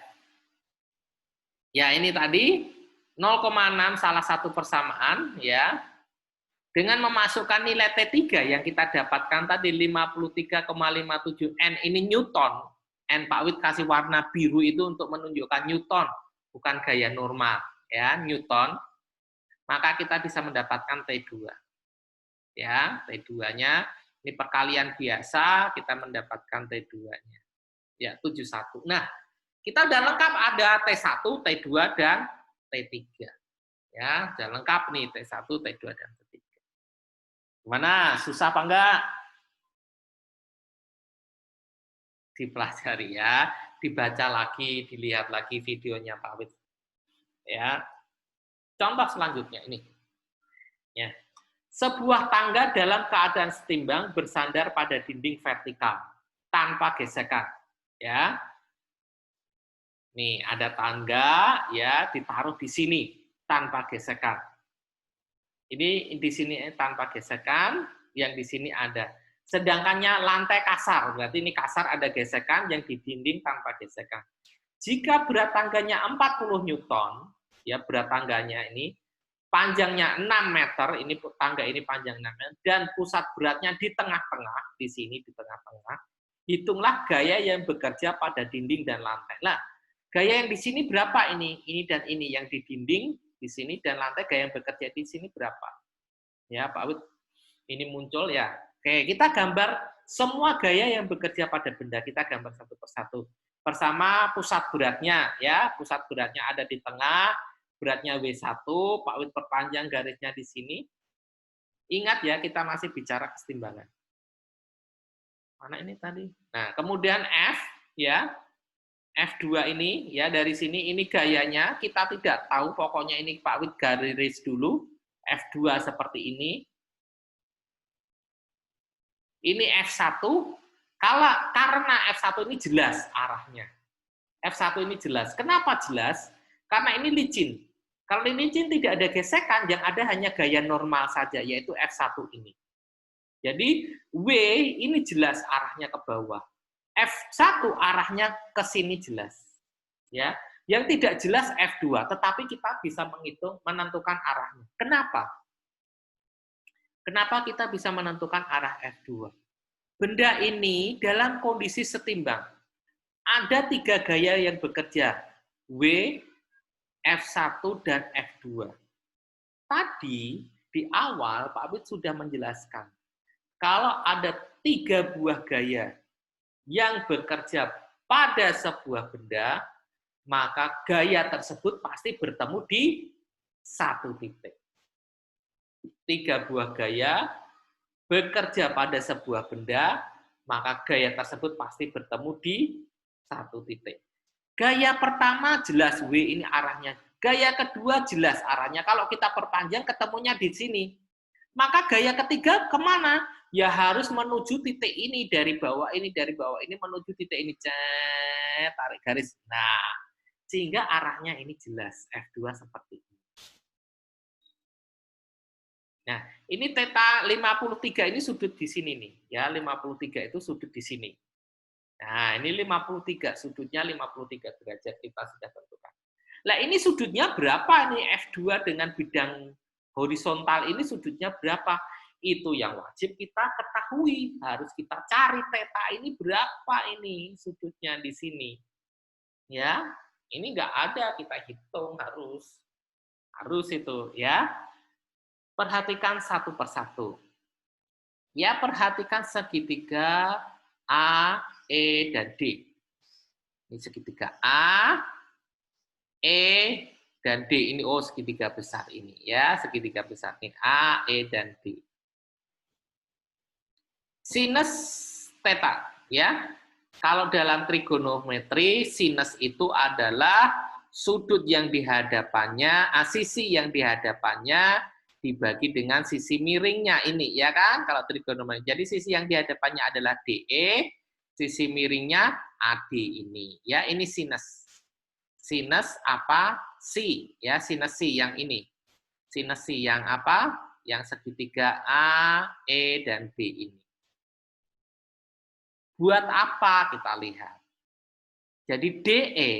Ya, ini tadi 0,6 salah satu persamaan ya. Dengan memasukkan nilai T3 yang kita dapatkan tadi 53,57 N ini Newton. N Pak Wid kasih warna biru itu untuk menunjukkan Newton, bukan gaya normal ya, Newton. Maka kita bisa mendapatkan T2. Ya, T2-nya ini perkalian biasa, kita mendapatkan T2-nya. Ya, 71. Nah, kita udah lengkap ada T1, T2 dan T3. Ya, udah lengkap nih T1, T2 dan T3. Gimana? Susah apa enggak? Dipelajari ya, dibaca lagi, dilihat lagi videonya Pak Wid. Ya. Contoh selanjutnya ini. Ya. Sebuah tangga dalam keadaan setimbang bersandar pada dinding vertikal tanpa gesekan. Ya. Nih, ada tangga ya ditaruh di sini tanpa gesekan. Ini di sini tanpa gesekan, yang di sini ada. Sedangkannya lantai kasar, berarti ini kasar ada gesekan, yang di dinding tanpa gesekan. Jika berat tangganya 40 Newton, ya berat tangganya ini, panjangnya 6 meter, ini tangga ini panjang 6 meter, dan pusat beratnya di tengah-tengah, di sini di tengah-tengah, hitunglah gaya yang bekerja pada dinding dan lantai. Nah, gaya yang di sini berapa ini? Ini dan ini, yang di dinding, di sini, dan lantai gaya yang bekerja di sini berapa? Ya, Pak Wid, ini muncul ya. Oke, kita gambar semua gaya yang bekerja pada benda, kita gambar satu persatu. Bersama pusat beratnya, ya, pusat beratnya ada di tengah, beratnya W1, Pak Wid perpanjang garisnya di sini. Ingat ya, kita masih bicara kesetimbangan. Mana ini tadi? Nah, kemudian F, ya, F2 ini, ya dari sini, ini gayanya, kita tidak tahu, pokoknya ini Pak Wid garis dulu, F2 seperti ini. Ini F1, karena F1 ini jelas arahnya. F1 ini jelas. Kenapa jelas? Karena ini licin. Kalau ini licin tidak ada gesekan, yang ada hanya gaya normal saja, yaitu F1 ini. Jadi W ini jelas arahnya ke bawah. F1 arahnya ke sini jelas. Ya, yang tidak jelas F2, tetapi kita bisa menghitung, menentukan arahnya. Kenapa? Kenapa kita bisa menentukan arah F2? Benda ini dalam kondisi setimbang. Ada 3 gaya yang bekerja, W, F1, dan F2. Tadi di awal Pak Wid sudah menjelaskan, kalau ada 3 buah gaya yang bekerja pada sebuah benda, maka gaya tersebut pasti bertemu di satu titik. 3 buah gaya bekerja pada sebuah benda, maka gaya tersebut pasti bertemu di satu titik. Gaya pertama jelas W ini arahnya. Gaya kedua jelas arahnya. Kalau kita perpanjang ketemunya di sini. Maka gaya ketiga kemana? Ya harus menuju titik ini, dari bawah ini menuju titik ini. Tarik garis. Nah, sehingga arahnya ini jelas. F2 seperti ini. Nah, ini theta 53 ini sudut di sini nih. Ya, 53 itu sudut di sini. Nah, ini 53, sudutnya 53 derajat kita sudah tentukan. Nah, ini sudutnya berapa nih F2 dengan bidang horizontal ini sudutnya berapa? Itu yang wajib kita ketahui. Harus kita cari theta ini berapa ini sudutnya di sini. Ya, ini nggak ada, kita hitung harus. Harus itu, ya. Perhatikan satu persatu. Ya, perhatikan segitiga A, E, dan D. Ini segitiga A, E, dan D. Ini segitiga besar ini. Ya, segitiga besar ini A, E, dan D. Sinus theta. Ya, kalau dalam trigonometri, sinus itu adalah sudut yang dihadapannya, sisi yang dihadapannya dibagi dengan sisi miringnya ini, ya kan? Kalau trigonometri. Jadi sisi yang dihadapannya adalah DE, sisi miringnya AD ini. Ya, ini sinus. Sinus apa? Si, ya, sinus si yang ini. Sinus si yang apa? Yang segitiga A, E, dan B ini. Buat apa kita lihat? Jadi DE,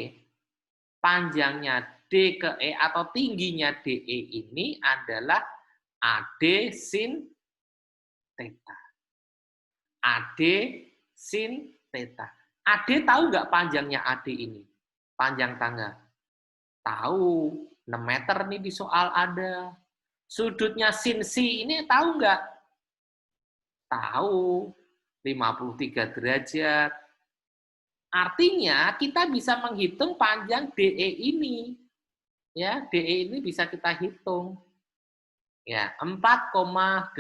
panjangnya D D ke E atau tingginya DE ini adalah AD sin theta. AD sin theta. AD tahu nggak panjangnya AD ini? Panjang tangga. Tahu. 6 meter nih di soal ada. Sudutnya sin C ini tahu nggak? Tahu. 53 derajat. Artinya kita bisa menghitung panjang DE ini. Ya, DE ini bisa kita hitung. Ya, 4,8.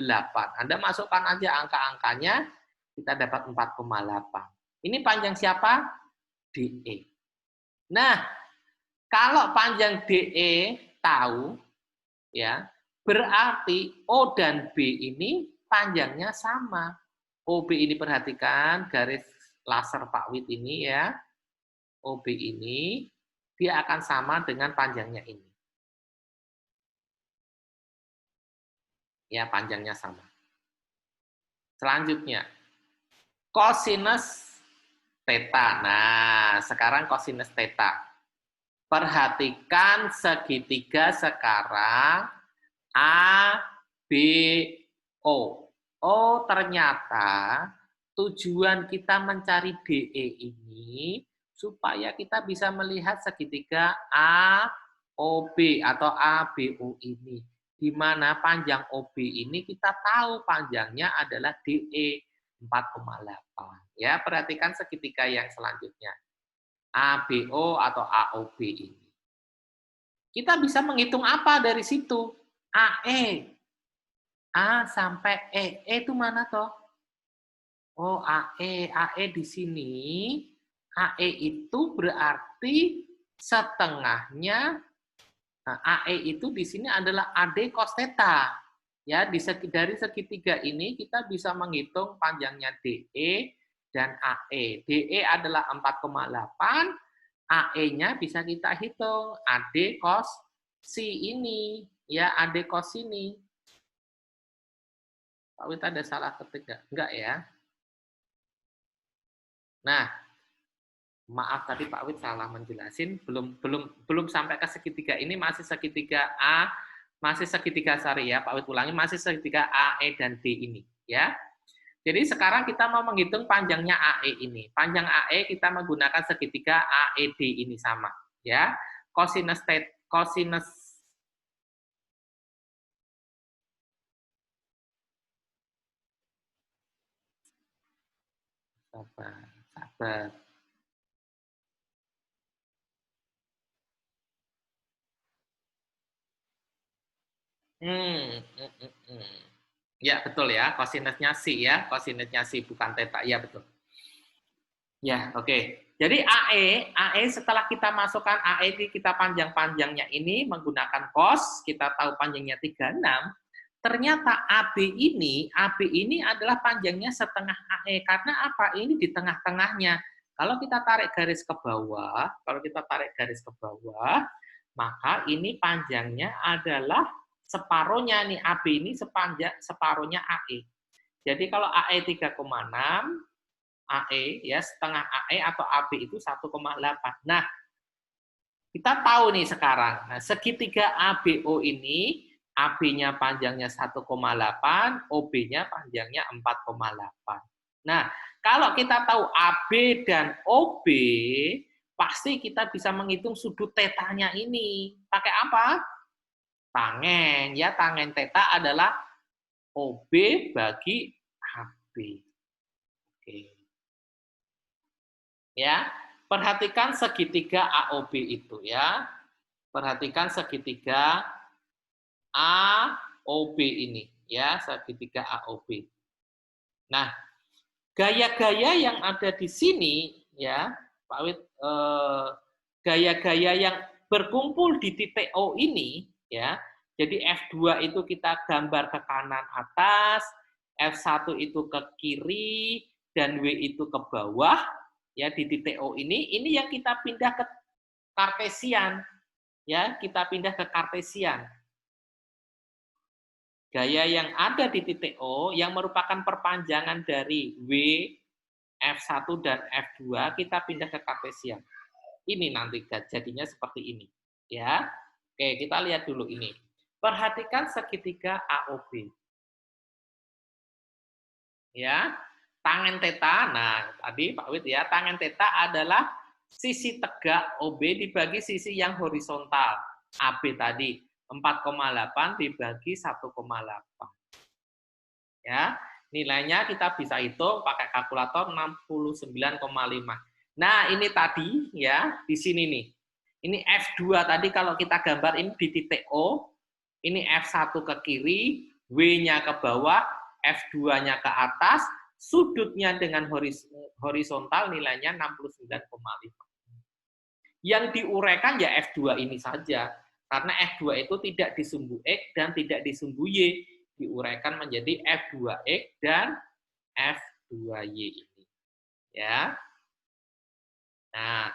Anda masukkan aja angka-angkanya, kita dapat 4,8. Ini panjang siapa? DE. Nah, kalau panjang DE tahu, ya, berarti O dan B ini panjangnya sama. OB ini perhatikan garis laser Pak Wid ini ya. OB ini dia akan sama dengan panjangnya ini. Ya, panjangnya sama. Selanjutnya, cosinus theta. Nah, sekarang cosinus theta. Perhatikan segitiga sekarang A, B, O. Oh, ternyata tujuan kita mencari DE ini supaya kita bisa melihat segitiga AOB atau ABO ini. Di mana panjang OB ini kita tahu panjangnya adalah DE 4,8. Ya, perhatikan segitiga yang selanjutnya. ABO atau AOB ini. Kita bisa menghitung apa dari situ? AE. A sampai E. E itu mana toh? Oh, AE. AE di sini. AE itu berarti setengahnya. Nah, AE itu di sini adalah AD cos theta. Ya, dari segitiga ini kita bisa menghitung panjangnya DE dan AE. DE adalah 4,8. AE-nya bisa kita hitung. AD cos C ini. Ya, AD cos ini. Pak Wit ada salah ketik nggak? Enggak ya. Nah, maaf tadi Pak Wit salah menjelasin, belum sampai ke segitiga ini, masih segitiga A, masih segitiga sorry ya, Pak Wit ulangi, masih segitiga A, E dan D ini ya. Jadi sekarang kita mau menghitung panjangnya AE ini. Panjang AE kita menggunakan segitiga AED ini sama ya. Cosinus sabar. Ya, betul ya. Kosinusnya C ya. Kosinusnya C bukan theta. Ya, betul. Ya, oke. Jadi AE setelah kita masukkan AE kita panjang-panjangnya ini menggunakan cos, kita tahu panjangnya 36. Ternyata AB ini adalah panjangnya setengah AE. Karena apa? Ini di tengah-tengahnya. Kalau kita tarik garis ke bawah, maka ini panjangnya adalah separohnya nih, AB ini separohnya AE. Jadi kalau AE 3,6, AE ya setengah AE atau AB itu 1,8. Nah, kita tahu nih sekarang. Nah, segitiga ABO ini AB-nya panjangnya 1,8, OB-nya panjangnya 4,8. Nah, kalau kita tahu AB dan OB, pasti kita bisa menghitung sudut tetanya ini. Pakai apa? Tangen. Ya, tangen teta adalah OB bagi AB. Oke. Ya, perhatikan segitiga AOB itu ya. Perhatikan segitiga AOB ini ya, segitiga AOB. Nah, gaya-gaya yang ada di sini ya, Pak Wid, gaya-gaya yang berkumpul di titik O ini ya. Jadi F2 itu kita gambar ke kanan atas, F1 itu ke kiri dan W itu ke bawah ya di titik O ini yang kita pindah ke Kartesian ya, kita pindah ke Kartesian. Gaya yang ada di titik O yang merupakan perpanjangan dari W, F1 dan F2 kita pindah ke Kartesian. Ini nanti jadinya seperti ini. Ya. Oke, kita lihat dulu ini. Perhatikan segitiga AOB. Ya. Tangen theta. Nah, tadi Pak Wid ya, tangen theta adalah sisi tegak OB dibagi sisi yang horizontal. AB tadi 4,8 dibagi 1,8. Ya. Nilainya kita bisa hitung pakai kalkulator 69,5. Nah, ini tadi ya, di sini nih. Ini F2 tadi kalau kita gambar ini di titik O, ini F1 ke kiri, W-nya ke bawah, F2-nya ke atas, sudutnya dengan horizontal nilainya 69,5. Yang diuraikan ya F2 ini saja. Karena F2 itu tidak disumbu X dan tidak disumbu Y. Diuraikan menjadi F2X dan F2Y ini. Ya. Nah,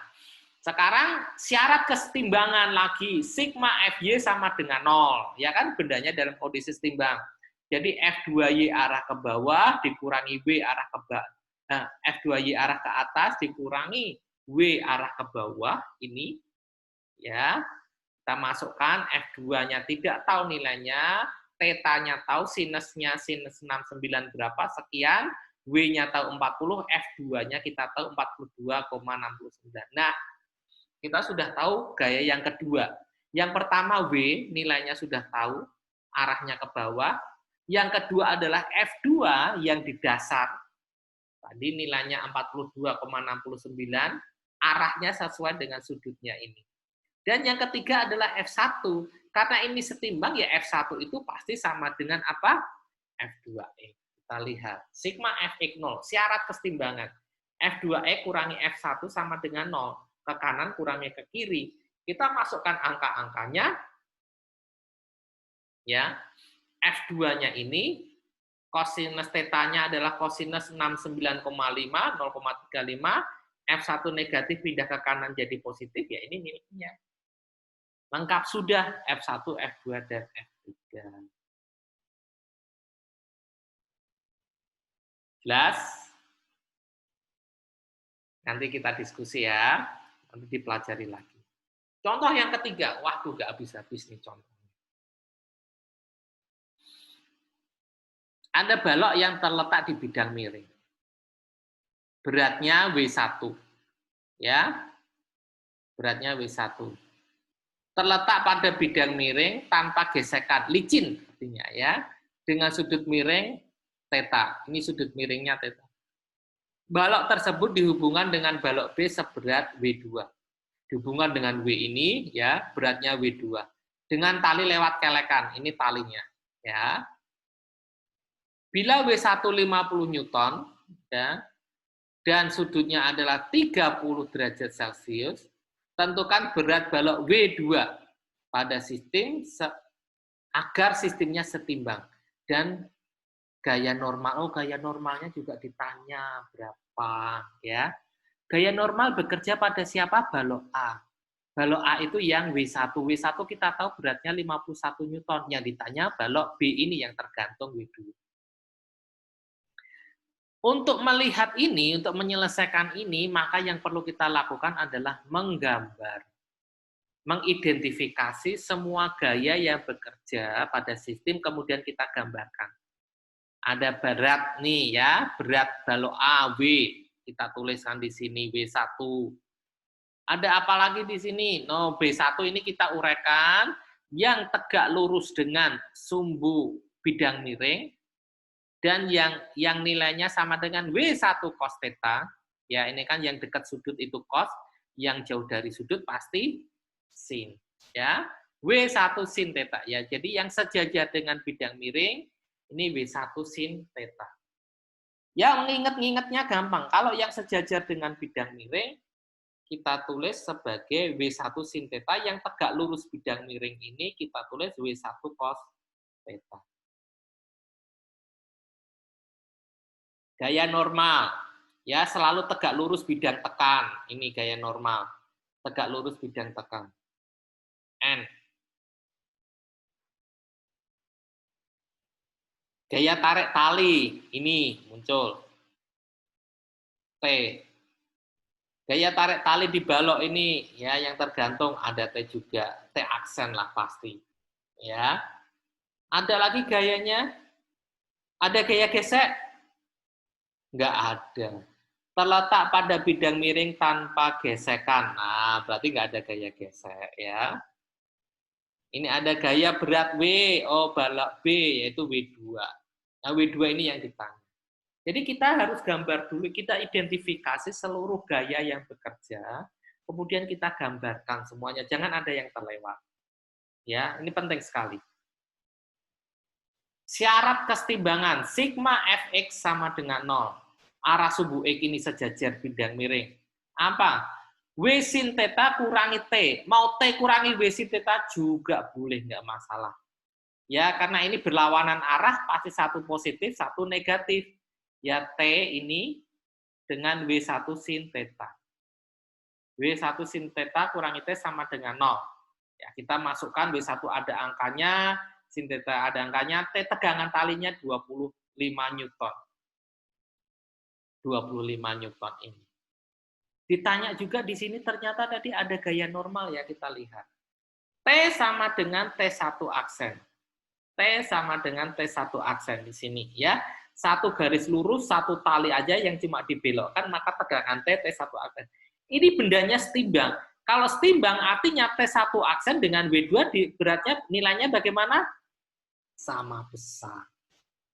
sekarang syarat kesetimbangan lagi, sigma FY sama dengan 0. Ya kan, bendanya dalam kondisi setimbang. Jadi F2Y arah ke bawah dikurangi W arah ke bawah. Nah, F2Y arah ke atas dikurangi W arah ke bawah ini. Ya, kita masukkan F2-nya tidak tahu nilainya, theta-nya tahu, sinusnya sinus 69 berapa, sekian, W-nya tahu 40, F2-nya kita tahu 42,69. Nah, kita sudah tahu gaya yang kedua. Yang pertama W, nilainya sudah tahu, arahnya ke bawah. Yang kedua adalah F2 yang di dasar. Tadi nilainya 42,69, arahnya sesuai dengan sudutnya ini. Dan yang ketiga adalah F1. Karena ini setimbang, ya F1 itu pasti sama dengan apa? F2E. Kita lihat. Sigma Fx 0, syarat kesetimbangan. F2E kurangi F1 sama dengan 0. Ke kanan kurangi ke kiri. Kita masukkan angka-angkanya. Ya. F2-nya ini, kosinus theta-nya adalah kosinus 69,5, 0,35. F1 negatif pindah ke kanan jadi positif, ya ini nilainya. Lengkap sudah F1, F2, dan F3. Jelas? Nanti kita diskusi ya. Nanti dipelajari lagi. Contoh yang ketiga. Waduh, nggak habis-habis nih contohnya. Ada balok yang terletak di bidang miring. Beratnya W1. Ya. Beratnya W1. Terletak pada bidang miring tanpa gesekan, licin artinya ya, dengan sudut miring theta. Ini sudut miringnya theta. Balok tersebut dihubungkan dengan balok B seberat W2. Dihubungkan dengan W ini ya, beratnya W2. Dengan tali lewat kelekan, ini talinya ya. Bila W1 50 Newton ya, dan sudutnya adalah 30 derajat Celcius, tentukan berat balok W2 pada sistem agar sistemnya setimbang. Dan gaya normal, gaya normalnya juga ditanya berapa ya. Gaya normal bekerja pada siapa? Balok A. Balok A itu yang W1. W1 kita tahu beratnya 51 Newton. Yang ditanya balok B ini yang tergantung W2. Untuk melihat ini, untuk menyelesaikan ini, maka yang perlu kita lakukan adalah menggambar. Mengidentifikasi semua gaya yang bekerja pada sistem, kemudian kita gambarkan. Ada berat nih ya, berat balok A, W. Kita tuliskan di sini W1. Ada apa lagi di sini? No, B1 ini kita uraikan yang tegak lurus dengan sumbu bidang miring dan yang nilainya sama dengan W1 cos theta. Ya, ini kan yang dekat sudut itu cos, yang jauh dari sudut pasti sin, ya. W1 sin theta ya. Jadi yang sejajar dengan bidang miring ini W1 sin theta. Ya, mengingat-ingatnya gampang. Kalau yang sejajar dengan bidang miring kita tulis sebagai W1 sin theta, yang tegak lurus bidang miring ini kita tulis W1 cos theta. Gaya normal, ya selalu tegak lurus bidang tekan. Ini gaya normal, tegak lurus bidang tekan. N. Gaya tarik tali, ini muncul. T. Gaya tarik tali di balok ini ya yang tergantung ada T juga, T aksen lah pasti. Ya. Ada lagi gayanya? Ada gaya gesek? Enggak ada. Terletak pada bidang miring tanpa gesekan. Nah, berarti enggak ada gaya gesek ya. Ini ada gaya berat W, balok B yaitu W2. Nah, W2 ini yang ditanya. Jadi kita harus gambar dulu, kita identifikasi seluruh gaya yang bekerja, kemudian kita gambarkan semuanya, jangan ada yang terlewat. Ya, ini penting sekali. Syarat kesetimbangan, sigma fx sama dengan 0. Arah subuh X ini sejajar bidang miring. Apa? W sin theta kurangi T. Mau T kurangi W sin theta juga boleh, nggak masalah. Ya, karena ini berlawanan arah, pasti satu positif, satu negatif. Ya, T ini dengan W1 sin theta. W1 sin theta kurangi T sama dengan 0. Ya, kita masukkan W1 ada angkanya, sin theta ada angkanya, T tegangan talinya 25 Newton. 25 Newton ini. Ditanya juga di sini ternyata tadi ada gaya normal ya, kita lihat. T sama dengan T1 aksen. T sama dengan T1 aksen di sini ya. Satu garis lurus, satu tali aja yang cuma dibelokkan, maka tegangan T, T1 aksen. Ini bendanya setimbang. Kalau setimbang artinya T1 aksen dengan W2 beratnya nilainya bagaimana? Sama besar.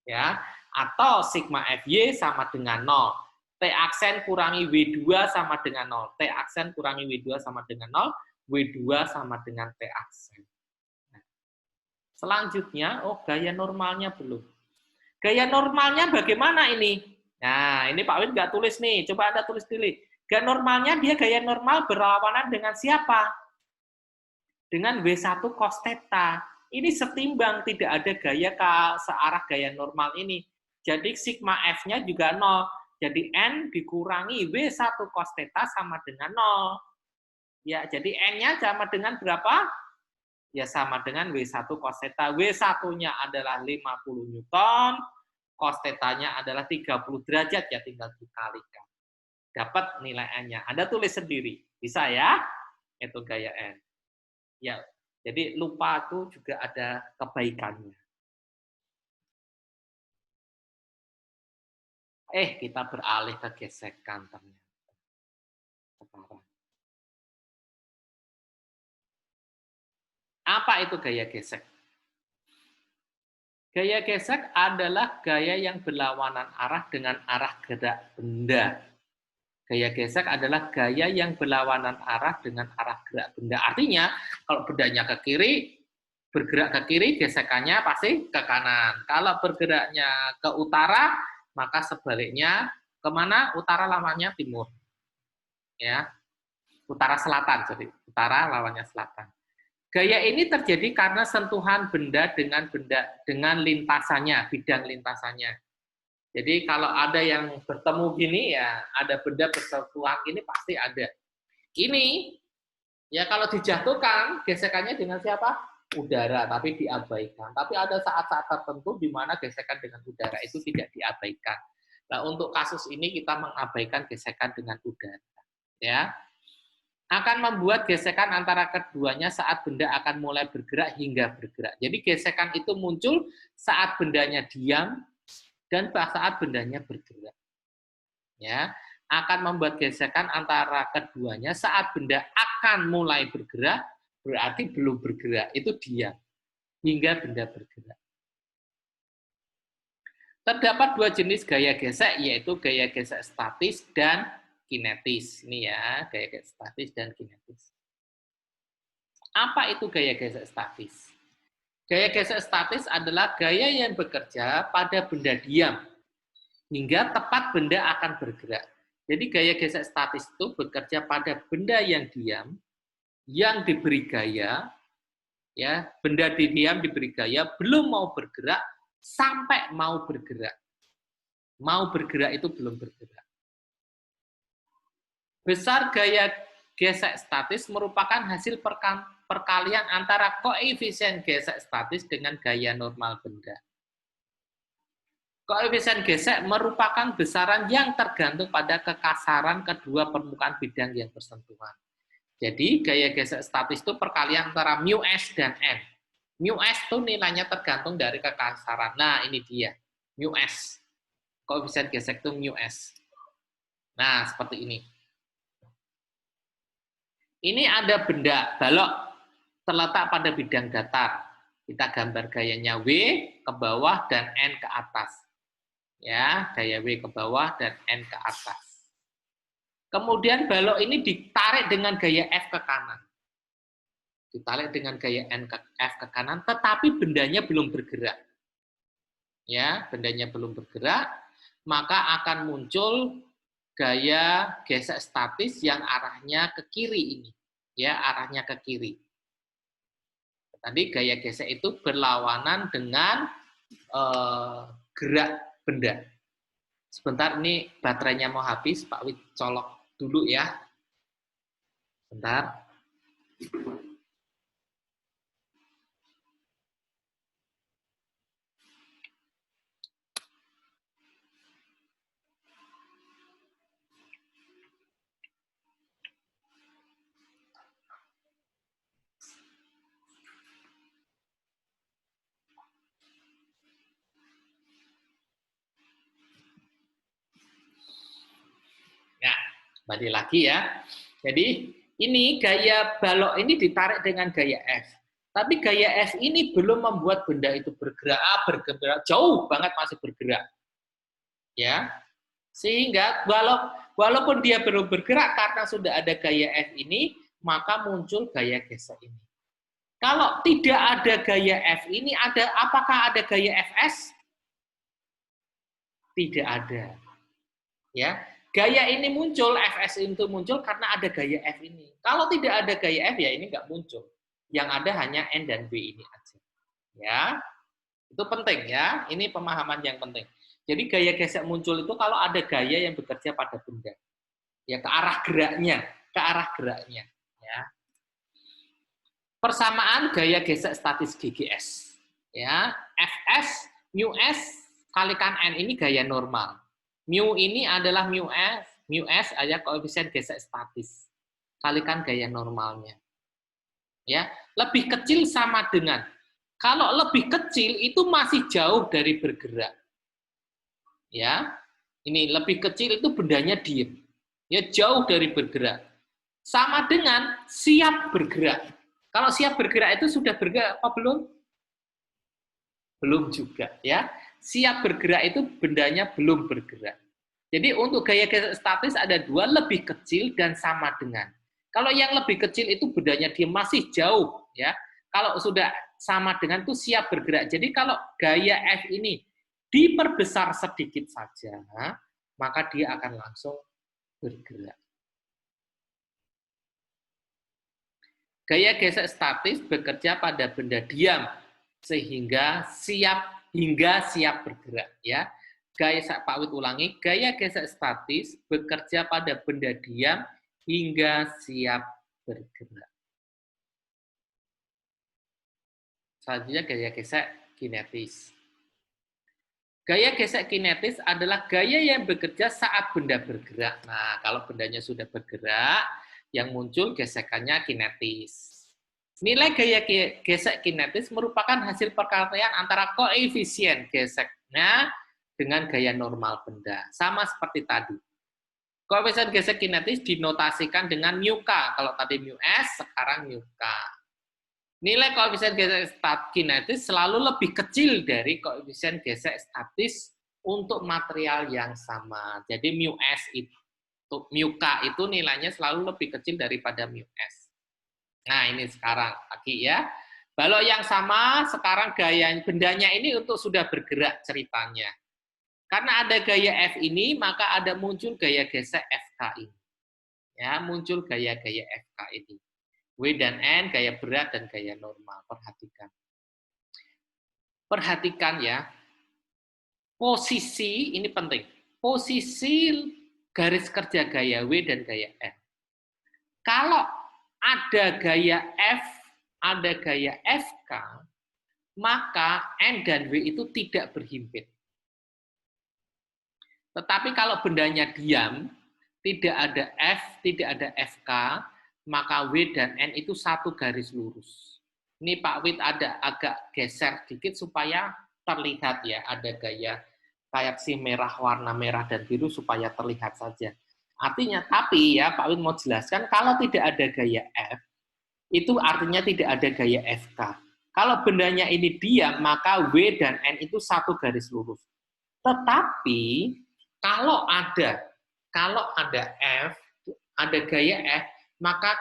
Ya, atau sigma FY sama dengan 0. T aksen kurangi W2 sama dengan 0. T aksen kurangi W2 sama dengan 0. W2 sama dengan T aksen. Selanjutnya, gaya normalnya belum. Gaya normalnya bagaimana ini? Nah, ini Pak Win nggak tulis nih. Coba Anda tulis dulu. Gaya normalnya dia gaya normal berlawanan dengan siapa? Dengan W1 cos theta. Ini setimbang, tidak ada gaya searah gaya normal ini. Jadi sigma F-nya juga 0. Jadi N dikurangi W1 cos theta sama dengan 0. Ya, jadi N-nya sama dengan berapa? Ya sama dengan W1 cos theta. W1-nya adalah 50 Newton, cos theta-nya adalah 30 derajat, ya tinggal dikalikan. Dapat nilai N-nya. Anda tulis sendiri. Bisa ya? Itu gaya N. Ya, jadi lupa itu juga ada kebaikannya. Kita beralih ke gesekan ternyata. Sekarang. Apa itu gaya gesek? Gaya gesek adalah gaya yang berlawanan arah dengan arah gerak benda. Gaya gesek adalah gaya yang berlawanan arah dengan arah gerak benda. Artinya, kalau bendanya ke kiri, bergerak ke kiri, gesekannya pasti ke kanan. Kalau bergeraknya ke utara, maka sebaliknya kemana? Utara lawannya timur. Ya, utara selatan. Jadi utara lawannya selatan. Gaya ini terjadi karena sentuhan benda dengan lintasannya, bidang lintasannya. Jadi kalau ada yang bertemu gini ya, ada benda bersentuhan ini pasti ada. Ini ya kalau dijatuhkan gesekannya dengan siapa? Udara, tapi diabaikan. Tapi ada saat-saat tertentu di mana gesekan dengan udara itu tidak diabaikan. Nah, untuk kasus ini kita mengabaikan gesekan dengan udara. Ya. Akan membuat gesekan antara keduanya saat benda akan mulai bergerak hingga bergerak. Jadi gesekan itu muncul saat bendanya diam dan saat bendanya bergerak. Ya, akan membuat gesekan antara keduanya saat benda akan mulai bergerak, berarti belum bergerak, itu diam hingga benda bergerak. Terdapat dua jenis gaya gesek, yaitu gaya gesek statis dan kinetis. Ini ya, gaya gesek statis dan kinetis. Apa itu gaya gesek statis? Gaya gesek statis adalah gaya yang bekerja pada benda diam hingga tepat benda akan bergerak. Jadi gaya gesek statis itu bekerja pada benda yang diam, yang diberi gaya, ya benda diam diberi gaya, belum mau bergerak sampai mau bergerak. Mau bergerak itu belum bergerak. Besar gaya gesek statis merupakan hasil perkalian antara koefisien gesek statis dengan gaya normal benda. Koefisien gesek merupakan besaran yang tergantung pada kekasaran kedua permukaan bidang yang bersentuhan. Jadi gaya gesek statis itu perkalian antara mu S dan N. Mu S itu nilainya tergantung dari kekasaran. Nah, ini dia. Mu S. Koefisien gesek itu mu S. Nah, seperti ini. Ini ada benda balok terletak pada bidang datar. Kita gambar gayanya W ke bawah dan N ke atas. Ya, gaya W ke bawah dan N ke atas. Kemudian balok ini ditarik dengan gaya F ke kanan. Ditarik dengan gaya N ke F ke kanan, tetapi bendanya belum bergerak. Ya, bendanya belum bergerak, maka akan muncul gaya gesek statis yang arahnya ke kiri ini. Ya, arahnya ke kiri. Tadi gaya gesek itu berlawanan dengan gerak benda. Sebentar, ini baterainya mau habis, Pak Wid colok dulu ya. Bentar. Nah, balik lagi ya. Jadi ini gaya balok ini ditarik dengan gaya F. Tapi gaya F ini belum membuat benda itu bergerak jauh banget masih bergerak. Ya. Sehingga walaupun dia belum bergerak karena sudah ada gaya F ini, maka muncul gaya gesek ini. Kalau tidak ada gaya F ini, apakah ada gaya Fs? Tidak ada. Ya, gaya ini muncul, Fs itu muncul karena ada gaya F ini. Kalau tidak ada gaya F, ya ini nggak muncul. Yang ada hanya N dan W ini aja. Ya, itu penting ya. Ini pemahaman yang penting. Jadi gaya gesek muncul itu kalau ada gaya yang bekerja pada benda. Ya, ke arah geraknya. Ya. Persamaan gaya gesek statis GGS. Ya, Fs, mu S kalikan N ini gaya normal. Mu ini adalah mu S adalah koefisien gesek statis. Kalikan gaya normalnya. Ya, lebih kecil sama dengan. Kalau lebih kecil itu masih jauh dari bergerak. Ya, ini lebih kecil itu bendanya diem. Ya, jauh dari bergerak. Sama dengan siap bergerak. Kalau siap bergerak itu sudah bergerak apa belum? Belum juga, ya. Siap bergerak itu bendanya belum bergerak. Jadi untuk gaya gesek statis ada dua, lebih kecil dan sama dengan. Kalau yang lebih kecil itu bendanya dia masih jauh, ya. Kalau sudah sama dengan itu siap bergerak. Jadi kalau gaya F ini diperbesar sedikit saja, maka dia akan langsung bergerak. Gaya gesek statis bekerja pada benda diam sehingga siap bergerak, ya. Gaya Pak Wid ulangi, gaya gesek statis bekerja pada benda diam hingga siap bergerak. Selanjutnya gaya gesek kinetis. Gaya gesek kinetis adalah gaya yang bekerja saat benda bergerak. Nah, kalau bendanya sudah bergerak, yang muncul gesekannya kinetis. Nilai gaya gesek kinetis merupakan hasil perkalian antara koefisien geseknya dengan gaya normal benda. Sama seperti tadi. Koefisien gesek kinetis dinotasikan dengan mu K. Kalau tadi mu S, sekarang mu K. Nilai koefisien gesek kinetis selalu lebih kecil dari koefisien gesek statis untuk material yang sama. Jadi mu S itu, mu K itu nilainya selalu lebih kecil daripada mu S. Nah, ini sekarang lagi ya. Balok yang sama, sekarang gaya bendanya ini untuk sudah bergerak ceritanya. Karena ada gaya F ini, maka ada muncul gaya gesek FK ini. Ya, muncul gaya-gaya FK ini. W dan N, gaya berat dan gaya normal. Perhatikan. Perhatikan ya. Posisi, ini penting. Posisi garis kerja gaya W dan gaya N. Kalau ada gaya F, ada gaya FK, maka N dan W itu tidak berhimpit. Tetapi kalau bendanya diam, tidak ada F, tidak ada FK, maka W dan N itu satu garis lurus. Ini Pak Wid ada agak geser dikit supaya terlihat ya, ada gaya kayak si merah, warna merah dan biru supaya terlihat saja. Artinya, tapi ya Pak Wid mau jelaskan, kalau tidak ada gaya F, itu artinya tidak ada gaya FK. Kalau bendanya ini diam, maka W dan N itu satu garis lurus. Tetapi kalau ada F, ada gaya F, maka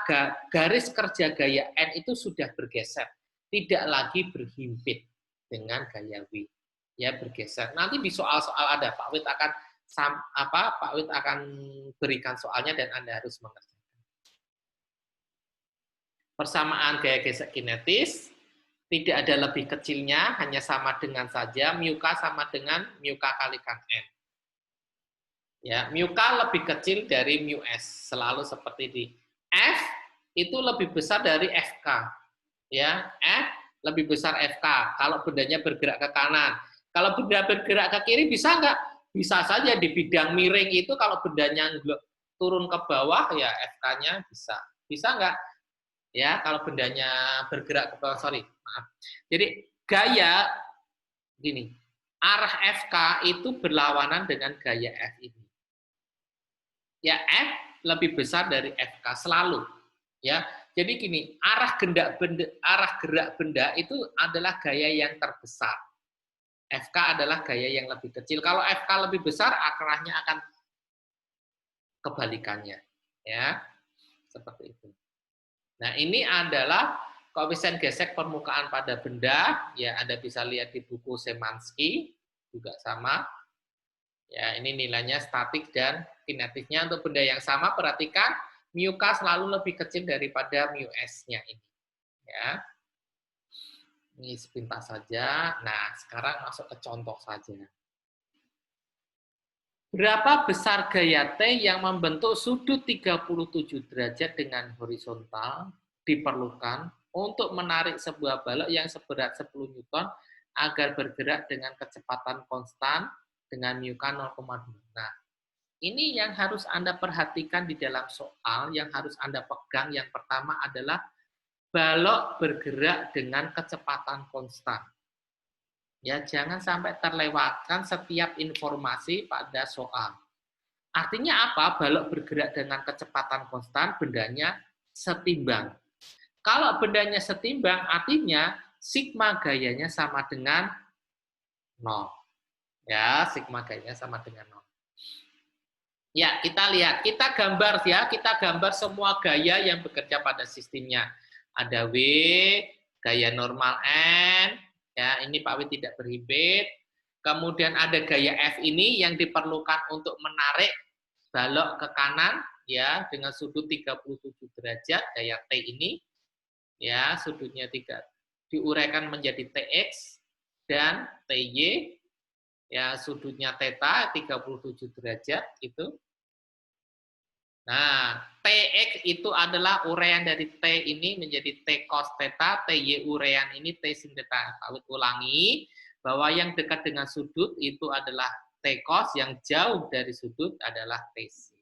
garis kerja gaya N itu sudah bergeser, tidak lagi berhimpit dengan gaya W. Ya, bergeser. Nanti di soal-soal ada Pak Wid akan Pak Wid akan berikan soalnya dan Anda harus mengerjakan. Persamaan gaya gesek kinetis, tidak ada lebih kecilnya, hanya sama dengan saja, mu K sama dengan mu K kalikan N. Ya, mu K lebih kecil dari mu S, selalu seperti di F itu lebih besar dari FK. Ya, F lebih besar FK kalau bendanya bergerak ke kanan. Kalau benda bergerak ke kiri bisa nggak? Bisa saja di bidang miring itu kalau bendanya turun ke bawah ya FK-nya bisa. Bisa nggak? Ya, kalau bendanya bergerak ke bawah, maaf. Jadi gaya gini, arah FK itu berlawanan dengan gaya F ini. Ya, F lebih besar dari FK selalu. Ya, jadi gini, arah gerak benda itu adalah gaya yang terbesar. FK adalah gaya yang lebih kecil. Kalau FK lebih besar, arahnya akan kebalikannya. Ya, seperti itu. Nah, ini adalah koefisien gesek permukaan pada benda. Ya, Anda bisa lihat di buku Szymanski, juga sama. Ya, ini nilainya statik dan kinetiknya untuk benda yang sama. Perhatikan, mu K selalu lebih kecil daripada mu S-nya ini. Ya. Ini sepintas saja. Nah, sekarang masuk ke contoh saja. Berapa besar gaya T yang membentuk sudut 37 derajat dengan horizontal diperlukan untuk menarik sebuah balok yang seberat 10 Newton agar bergerak dengan kecepatan konstan dengan mu K 0,2. Nah, ini yang harus Anda perhatikan di dalam soal, yang harus Anda pegang. Yang pertama adalah balok bergerak dengan kecepatan konstan. Ya, jangan sampai terlewatkan setiap informasi pada soal. Artinya apa? Balok bergerak dengan kecepatan konstan, bendanya setimbang. Kalau bendanya setimbang, artinya sigma gayanya sama dengan 0. Ya, sigma gayanya sama dengan 0. Ya, kita lihat, kita gambar semua gaya yang bekerja pada sistemnya. Ada W, gaya normal N, ya ini Pak W tidak berhimpit. Kemudian ada gaya F ini yang diperlukan untuk menarik balok ke kanan, ya dengan sudut 37 derajat, gaya T ini, ya sudutnya diuraikan menjadi TX dan TY, ya sudutnya theta 37 derajat itu. Nah, TX itu adalah uraian dari T ini menjadi T cos theta, TY uraian ini T sin theta. Kalau ulangi, bahwa yang dekat dengan sudut itu adalah T cos, yang jauh dari sudut adalah T sin.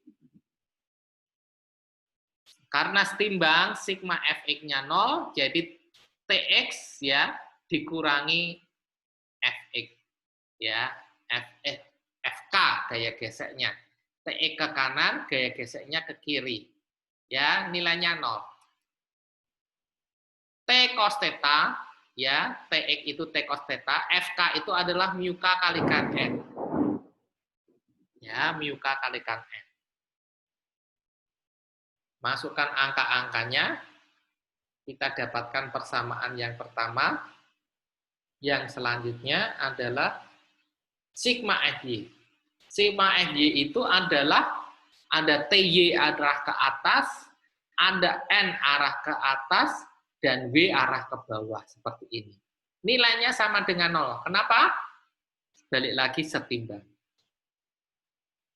Karena setimbang sigma Fx-nya 0, jadi Tx ya dikurangi Fx ya, Fk gaya geseknya. TX ke kanan, gaya geseknya ke kiri. Ya, nilainya 0. T cos theta, ya, TX itu T cos theta, FK itu adalah mu K kalikan N. Ya, mu K kalikan N. Masukkan angka-angkanya, kita dapatkan persamaan yang pertama. Yang selanjutnya adalah sigma Fy. Sigma Fy itu adalah ada TY arah ke atas, ada N arah ke atas, dan W arah ke bawah, seperti ini. Nilainya sama dengan 0. Kenapa? Balik lagi setimbang.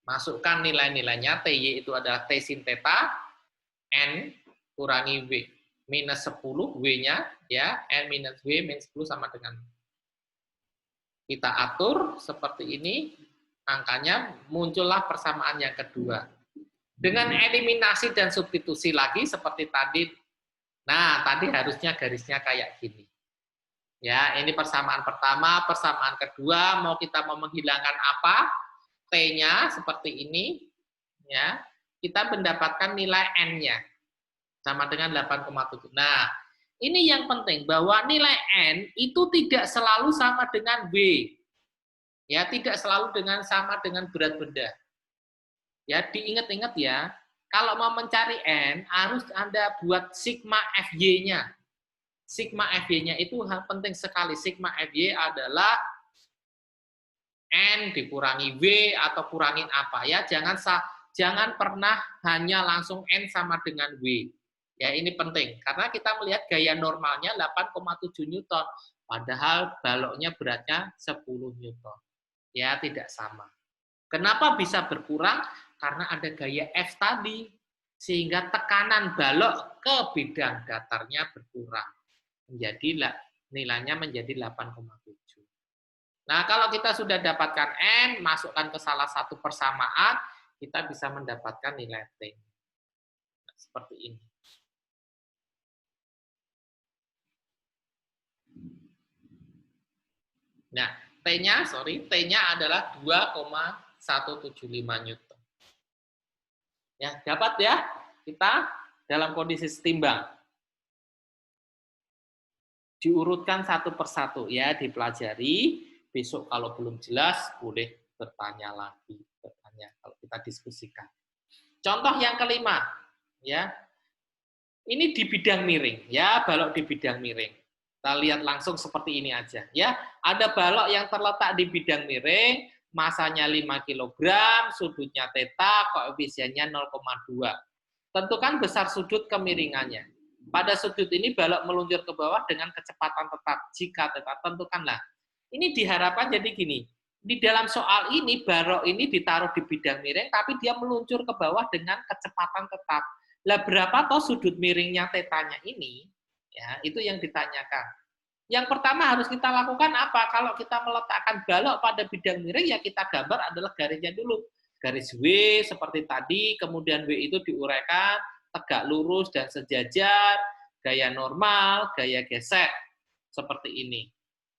Masukkan nilai-nilainya, TY itu adalah T sin theta, N kurangi W, minus 10, W-nya, ya, N minus W, minus 10 sama dengan 0. Kita atur seperti ini, angkanya, muncullah persamaan yang kedua. Dengan eliminasi dan substitusi lagi seperti tadi. Nah, tadi harusnya garisnya kayak gini. Ya, ini persamaan pertama, persamaan kedua, kita mau menghilangkan apa? T-nya seperti ini, ya. Kita mendapatkan nilai N-nya sama dengan 8,7. Nah, ini yang penting bahwa nilai N itu tidak selalu sama dengan W. Ya, tidak selalu sama dengan berat benda. Ya, diingat-ingat ya. Kalau mau mencari N, harus Anda buat sigma FY-nya. Sigma FY-nya itu penting sekali. Sigma FY adalah N dikurangi W atau kurangin apa ya. Jangan pernah hanya langsung N sama dengan W. Ya, ini penting karena kita melihat gaya normalnya 8,7 Newton, padahal baloknya beratnya 10 Newton. Ya, tidak sama. Kenapa bisa berkurang? Karena ada gaya F tadi, sehingga tekanan balok ke bidang datarnya berkurang. Nilainya menjadi 8,7. Nah, kalau kita sudah dapatkan N, masukkan ke salah satu persamaan, kita bisa mendapatkan nilai T. Seperti ini. Nah, T-nya adalah 2,175 Newton. Ya, dapat ya kita dalam kondisi setimbang. Diurutkan satu persatu ya, dipelajari. Besok kalau belum jelas boleh bertanya lagi, kalau kita diskusikan. Contoh yang kelima, ya. Ini di bidang miring, ya, balok di bidang miring. Kita lihat langsung seperti ini aja, ya. Ada balok yang terletak di bidang miring, masanya 5 kg, sudutnya theta, koefisiennya 0,2. Tentukan besar sudut kemiringannya. Pada sudut ini balok meluncur ke bawah dengan kecepatan tetap. Jika theta, tentukanlah. Ini diharapkan jadi gini. Di dalam soal ini, balok ini ditaruh di bidang miring, tapi dia meluncur ke bawah dengan kecepatan tetap. Lah berapa toh sudut miringnya tetanya ini? Ya, itu yang ditanyakan. Yang pertama harus kita lakukan apa? Kalau kita meletakkan balok pada bidang miring, ya kita gambar adalah garisnya dulu. Garis W seperti tadi, kemudian W itu diuraikan, tegak lurus dan sejajar, gaya normal, gaya gesek, seperti ini.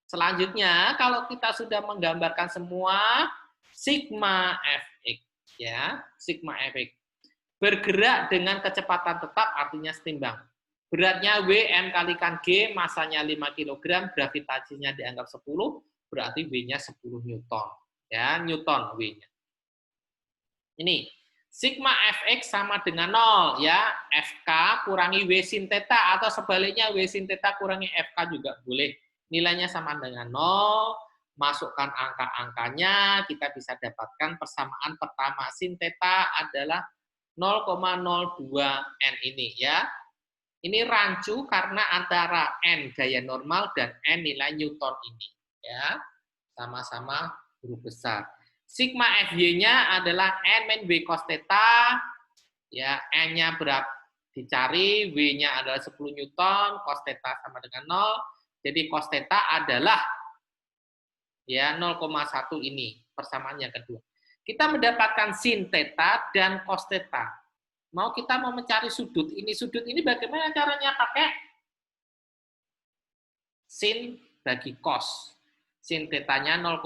Selanjutnya, kalau kita sudah menggambarkan semua, sigma Fx, ya, sigma Fx bergerak dengan kecepatan tetap, artinya setimbang. Beratnya W, M kalikan G, masanya 5 kg, gravitasinya dianggap 10, berarti W-nya 10 Newton. Ya, Newton W-nya. Ini, sigma Fx sama dengan 0, ya. Fk kurangi W sin theta, atau sebaliknya W sin theta kurangi Fk juga boleh. Nilainya sama dengan 0, masukkan angka-angkanya, kita bisa dapatkan persamaan pertama. Sin theta adalah 0,02 N ini, ya. Ini rancu karena antara N gaya normal dan N nilai Newton ini, ya. Sama-sama huruf besar. Sigma FY-nya adalah N min W cos theta, ya, N-nya berapa dicari, W-nya adalah 10 Newton, cos theta sama dengan 0. Jadi cos theta adalah ya 0,1 ini, persamaan yang kedua. Kita mendapatkan sin theta dan cos theta. Kita mau mencari sudut. Sudut ini bagaimana caranya? Pakai sin bagi cos. Sin theta-nya 0,2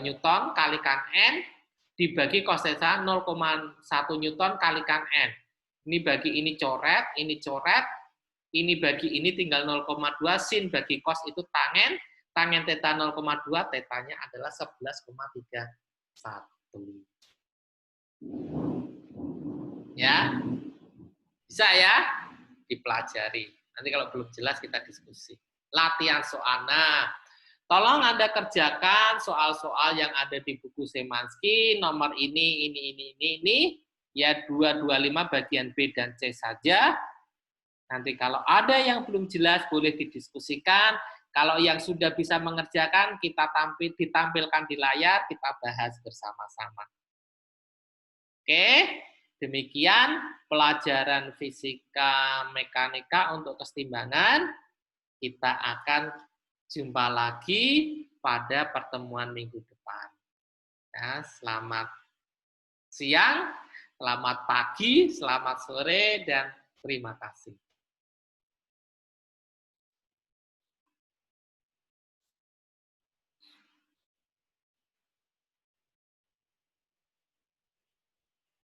Newton kalikan N, dibagi cos theta 0,1 Newton kalikan N. Ini bagi ini coret, ini bagi ini tinggal 0,2, sin bagi cos itu tangen theta 0,2, tetanya adalah 11,31. Ya, bisa ya dipelajari. Nanti kalau belum jelas kita diskusi. Latihan soal. Nah, tolong Anda kerjakan soal-soal yang ada di buku Szymanski, nomor ini, ya 225 bagian B dan C saja. Nanti kalau ada yang belum jelas boleh didiskusikan. Kalau yang sudah bisa mengerjakan, ditampilkan di layar, kita bahas bersama-sama. Oke? Demikian pelajaran fisika mekanika untuk kesetimbangan. Kita akan jumpa lagi pada pertemuan minggu depan. Ya, selamat siang, selamat pagi, selamat sore, dan terima kasih.